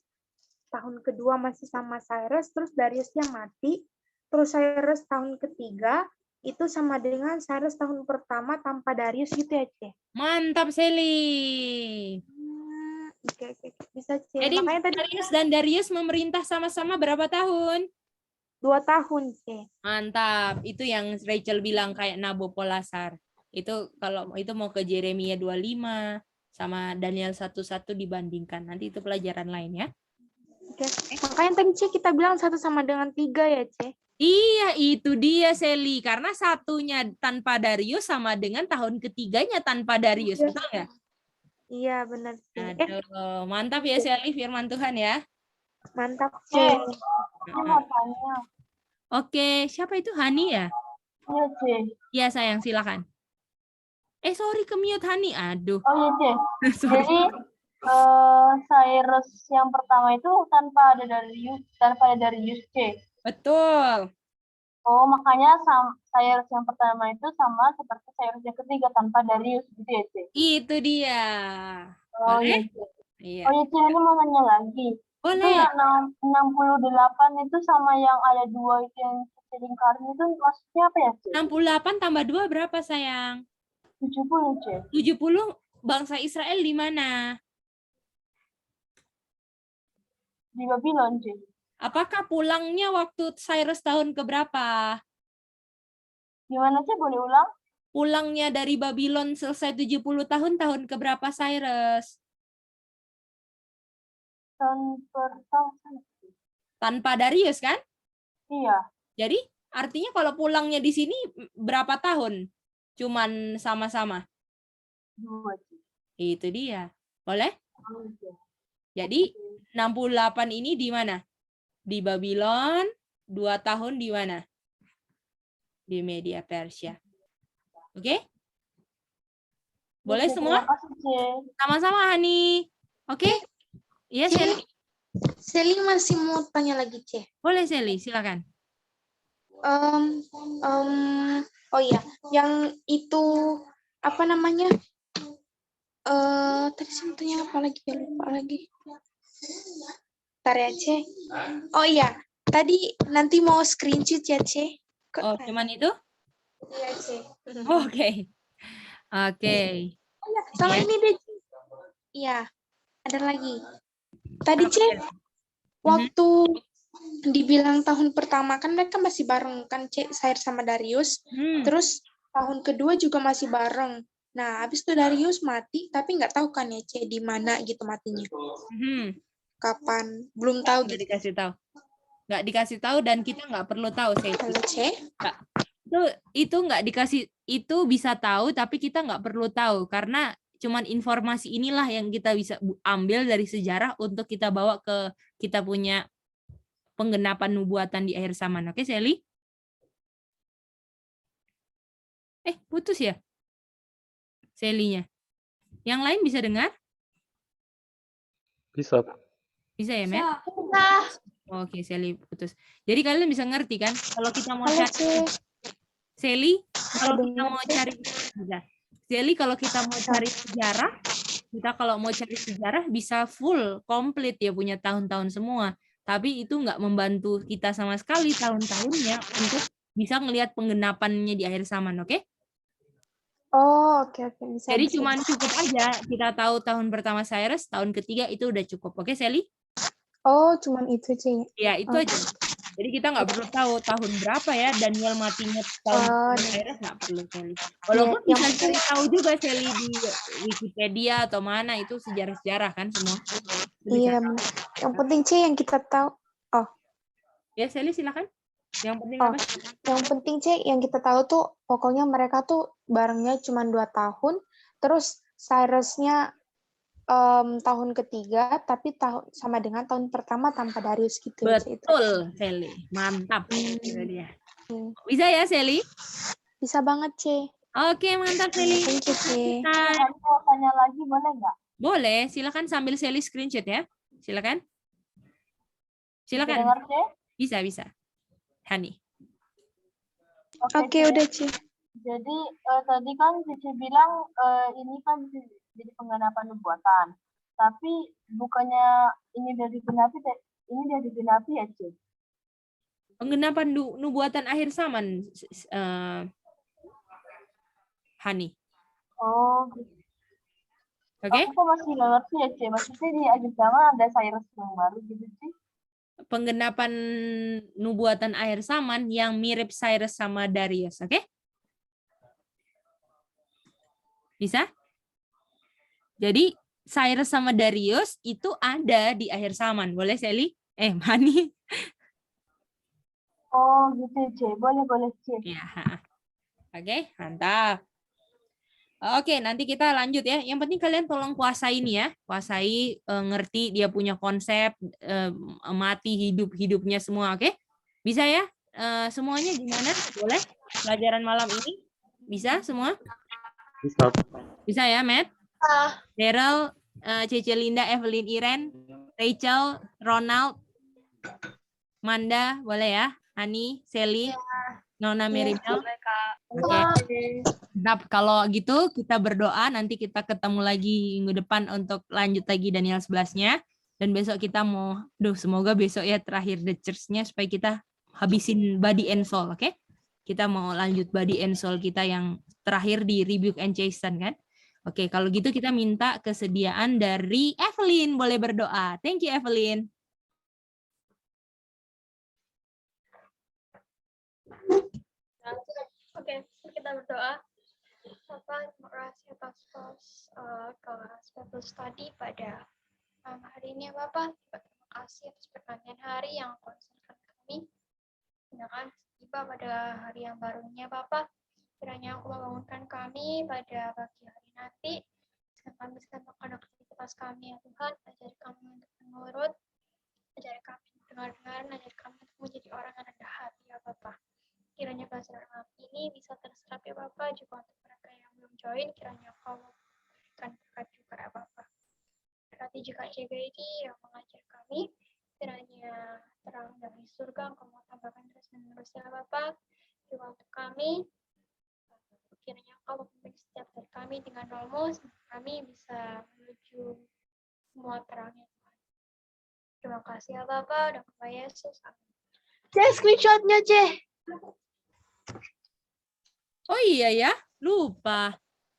tahun kedua masih sama Cyrus, terus Dariusnya mati, terus Cyrus tahun ketiga, itu sama dengan Cyrus tahun pertama tanpa Darius gitu ya, Cik? Mantap, Sally. Oke, bisa, Cik. Jadi Makanya tadi Darius dan Darius memerintah sama-sama berapa tahun? 2 tahun, Cik. Mantap. Itu yang Rachel bilang kayak Nabopolassar. Itu kalau itu mau ke Yeremia 25 sama Daniel 1:1 dibandingkan. Nanti itu pelajaran lain ya. Oke. Makanya tadi Cik kita bilang 1 sama dengan 3 ya, Cik? Iya, itu dia Sally. Karena satunya tanpa Darius sama dengan tahun ketiganya tanpa Darius. Betul nggak? Iya, benar, Cik. Aduh, mantap ya Sally firman Tuhan ya. Mantap, Cik. Oke, siapa itu? Hani ya? Iya, Cik. Iya sayang, silakan. Sorry, ke-mute Hani. Aduh. Oh iya, C. Sorry. Jadi Cyrus yang pertama itu tanpa ada Darius, C. Betul. Oh, makanya Cyrus yang pertama itu sama seperti Cyrus yang ketiga tanpa Darius gitu ya, C. Itu dia. Oh iya, Boleh? C. Iya. Oh iya, C, ini mau nanya lagi. Itu Boleh. yang 68 itu sama yang ada 2 itu yang lingkaran itu maksudnya apa ya, C? 68 tambah 2 berapa, sayang? 70, C. 70 bangsa Israel di mana? Di Babylon, C. Apakah pulangnya waktu Cyrus tahun keberapa? Gimana, C? Boleh ulang? Pulangnya dari Babylon selesai 70 tahun, tahun keberapa Cyrus? Tahun pertama. Tanpa Darius kan? Iya. Jadi artinya kalau pulangnya di sini berapa tahun? Cuman sama-sama. 2, C. Itu dia. Boleh? Oh, C. Jadi 68 ini di mana? Di Babylon, 2 tahun di mana? Di Media Persia. Oke? Boleh Oke, semua? terima kasih, C. Sama-sama, Hani. Oke? Iya, Sally. Sally masih mau tanya lagi, C. Boleh, Sally. Silakan. Oh iya, yang itu apa namanya? Tadi saya mau tanya apa lagi? Ya, lupa lagi. Bentar ya, C. Oh iya, tadi nanti mau screenshot ya, C. Oh, cuman itu? Iya, C. Oke. Oke. Sama Ya. ini deh, C. Iya, ada lagi. Tadi, C, waktu dibilang tahun pertama kan mereka masih bareng kan, C, Sair sama Darius. Terus tahun kedua juga masih bareng. Nah, habis itu Darius mati, tapi nggak tahu kan ya, C, di mana gitu matinya. Kapan? Belum tahu Nggak gitu. dikasih tahu. Nggak dikasih tahu dan kita nggak perlu tahu, Sally. Halo, C. Itu nggak dikasih, itu bisa tahu tapi kita nggak perlu tahu karena cuman informasi inilah yang kita bisa ambil dari sejarah untuk kita bawa ke kita punya penggenapan nubuatan di akhir zaman. Oke, Sally? Putus ya? Sally-nya. Yang lain bisa dengar? Bisa. Bisa ya, Matt? Bisa. Oke, Sally putus. Jadi kalian bisa ngerti kan? Kalau kita mau cari Sally, kalau kita mau cari Sally, kalau kita mau cari sejarah, bisa full, komplit ya punya tahun-tahun semua. Tapi itu nggak membantu kita sama sekali tahun-tahunnya untuk bisa ngelihat penggenapannya di akhir zaman, oke? Oh, oke. Bisa. Jadi cuman cukup aja kita tahu tahun pertama Cyrus, tahun ketiga itu udah cukup, oke, Sally? Oh, cuman itu, C. Ya, itu aja. Jadi kita nggak perlu tahu tahun berapa ya Daniel matinya tahun Cyrus, nggak perlu, Sally. Walaupun bisa cari tahu juga, Sally, di Wikipedia atau mana, itu sejarah-sejarah kan semua. Iya, yang penting, C, yang kita tahu. Oh. Ya, Sally silakan. Yang penting apa? Yang penting, C, yang kita tahu tuh pokoknya mereka tuh barengnya cuma 2 tahun, terus Cyrus-nya tahun ketiga, tapi sama dengan tahun pertama tanpa Darius gitu. Betul, Sally. Mantap. Itu dia. Bisa ya, Sally? Bisa banget, C. Oke, mantap, Sally. Thank you, C. Mau tanya lagi boleh nggak? Boleh, silakan sambil Sally screenshot ya. Silakan. Silakan. Dengar, C? Bisa. Hani. Oke, udah, C. Jadi tadi kan Cici bilang ini kan jadi penggenapan nubuatan. Tapi bukannya ini udah digenapi ya, C? Penggenapan nubuatan akhir zaman, Hani. Oh, gitu. Oke. Aku masih nggak ngerti ya, C. Maksudnya di akhir zaman ada Cyrus yang baru gitu, C? Penggenapan nubuatan akhir zaman yang mirip Cyrus sama Darius, oke? Bisa? Jadi Cyrus sama Darius itu ada di akhir zaman. Boleh, Sally? Hani? Oh, gitu, C. Boleh, C. Ya. Oke, mantap. Oke, nanti kita lanjut ya. Yang penting kalian tolong kuasai ini ya. Kuasai, ngerti dia punya konsep, mati, hidupnya semua, oke? Bisa ya? Semuanya gimana? Boleh? Pelajaran malam ini? Bisa semua? Bisa. Bisa ya, Matt? Daryl, Cece Linda, Evelyn Iren, Rachel, Ronald, Manda, boleh ya? Ani, Sally, Nona Meribel. Oke. Nah, kalau gitu kita berdoa, nanti kita ketemu lagi minggu depan untuk lanjut lagi Daniel 11-nya. Dan besok kita mau, semoga besok ya terakhir the church-nya supaya kita habisin body and soul, oke? Kita mau lanjut body and soul kita yang terakhir di rebuke and chasten kan? Oke, kalau gitu kita minta kesediaan dari Evelyn, boleh berdoa. Thank you, Evelyn. Oke, kita berdoa. Bapak, terima kasih atas kelas Bible study pada hari ini, Bapak. Terima kasih atas pergantian hari yang konsentrasi kami. Sedangkan tiba pada hari yang barunya, Bapak. Kiranya aku membangunkan kami pada pagi hari nanti. Kami bisa melakukan aktivitas kami, ya Tuhan. Ajari kami untuk menurut. Ajari kami untuk dengar-dengar. Ajari kami untuk menjadi orang yang rendah hati, ya Bapak. Kiranya pelajaran malam ini bisa terserap, ya Bapak. Juga untuk mereka yang belum join, kiranya Kau memberikan berkat juga, ya Bapak. Berarti juga JGID yang mengajar kami, kiranya terang dari surga Engkau mau tambahkan terus menerus, ya Bapak. Juga untuk kami, kiranya Engkau membimbing setiap dari kami dengan roh-Mu, sehingga kami bisa menuju semua terangnya, Tuhan. Terima kasih ya Bapak, dan Bapak Yesus. Amin. Screenshotnya, Oh iya ya, lupa.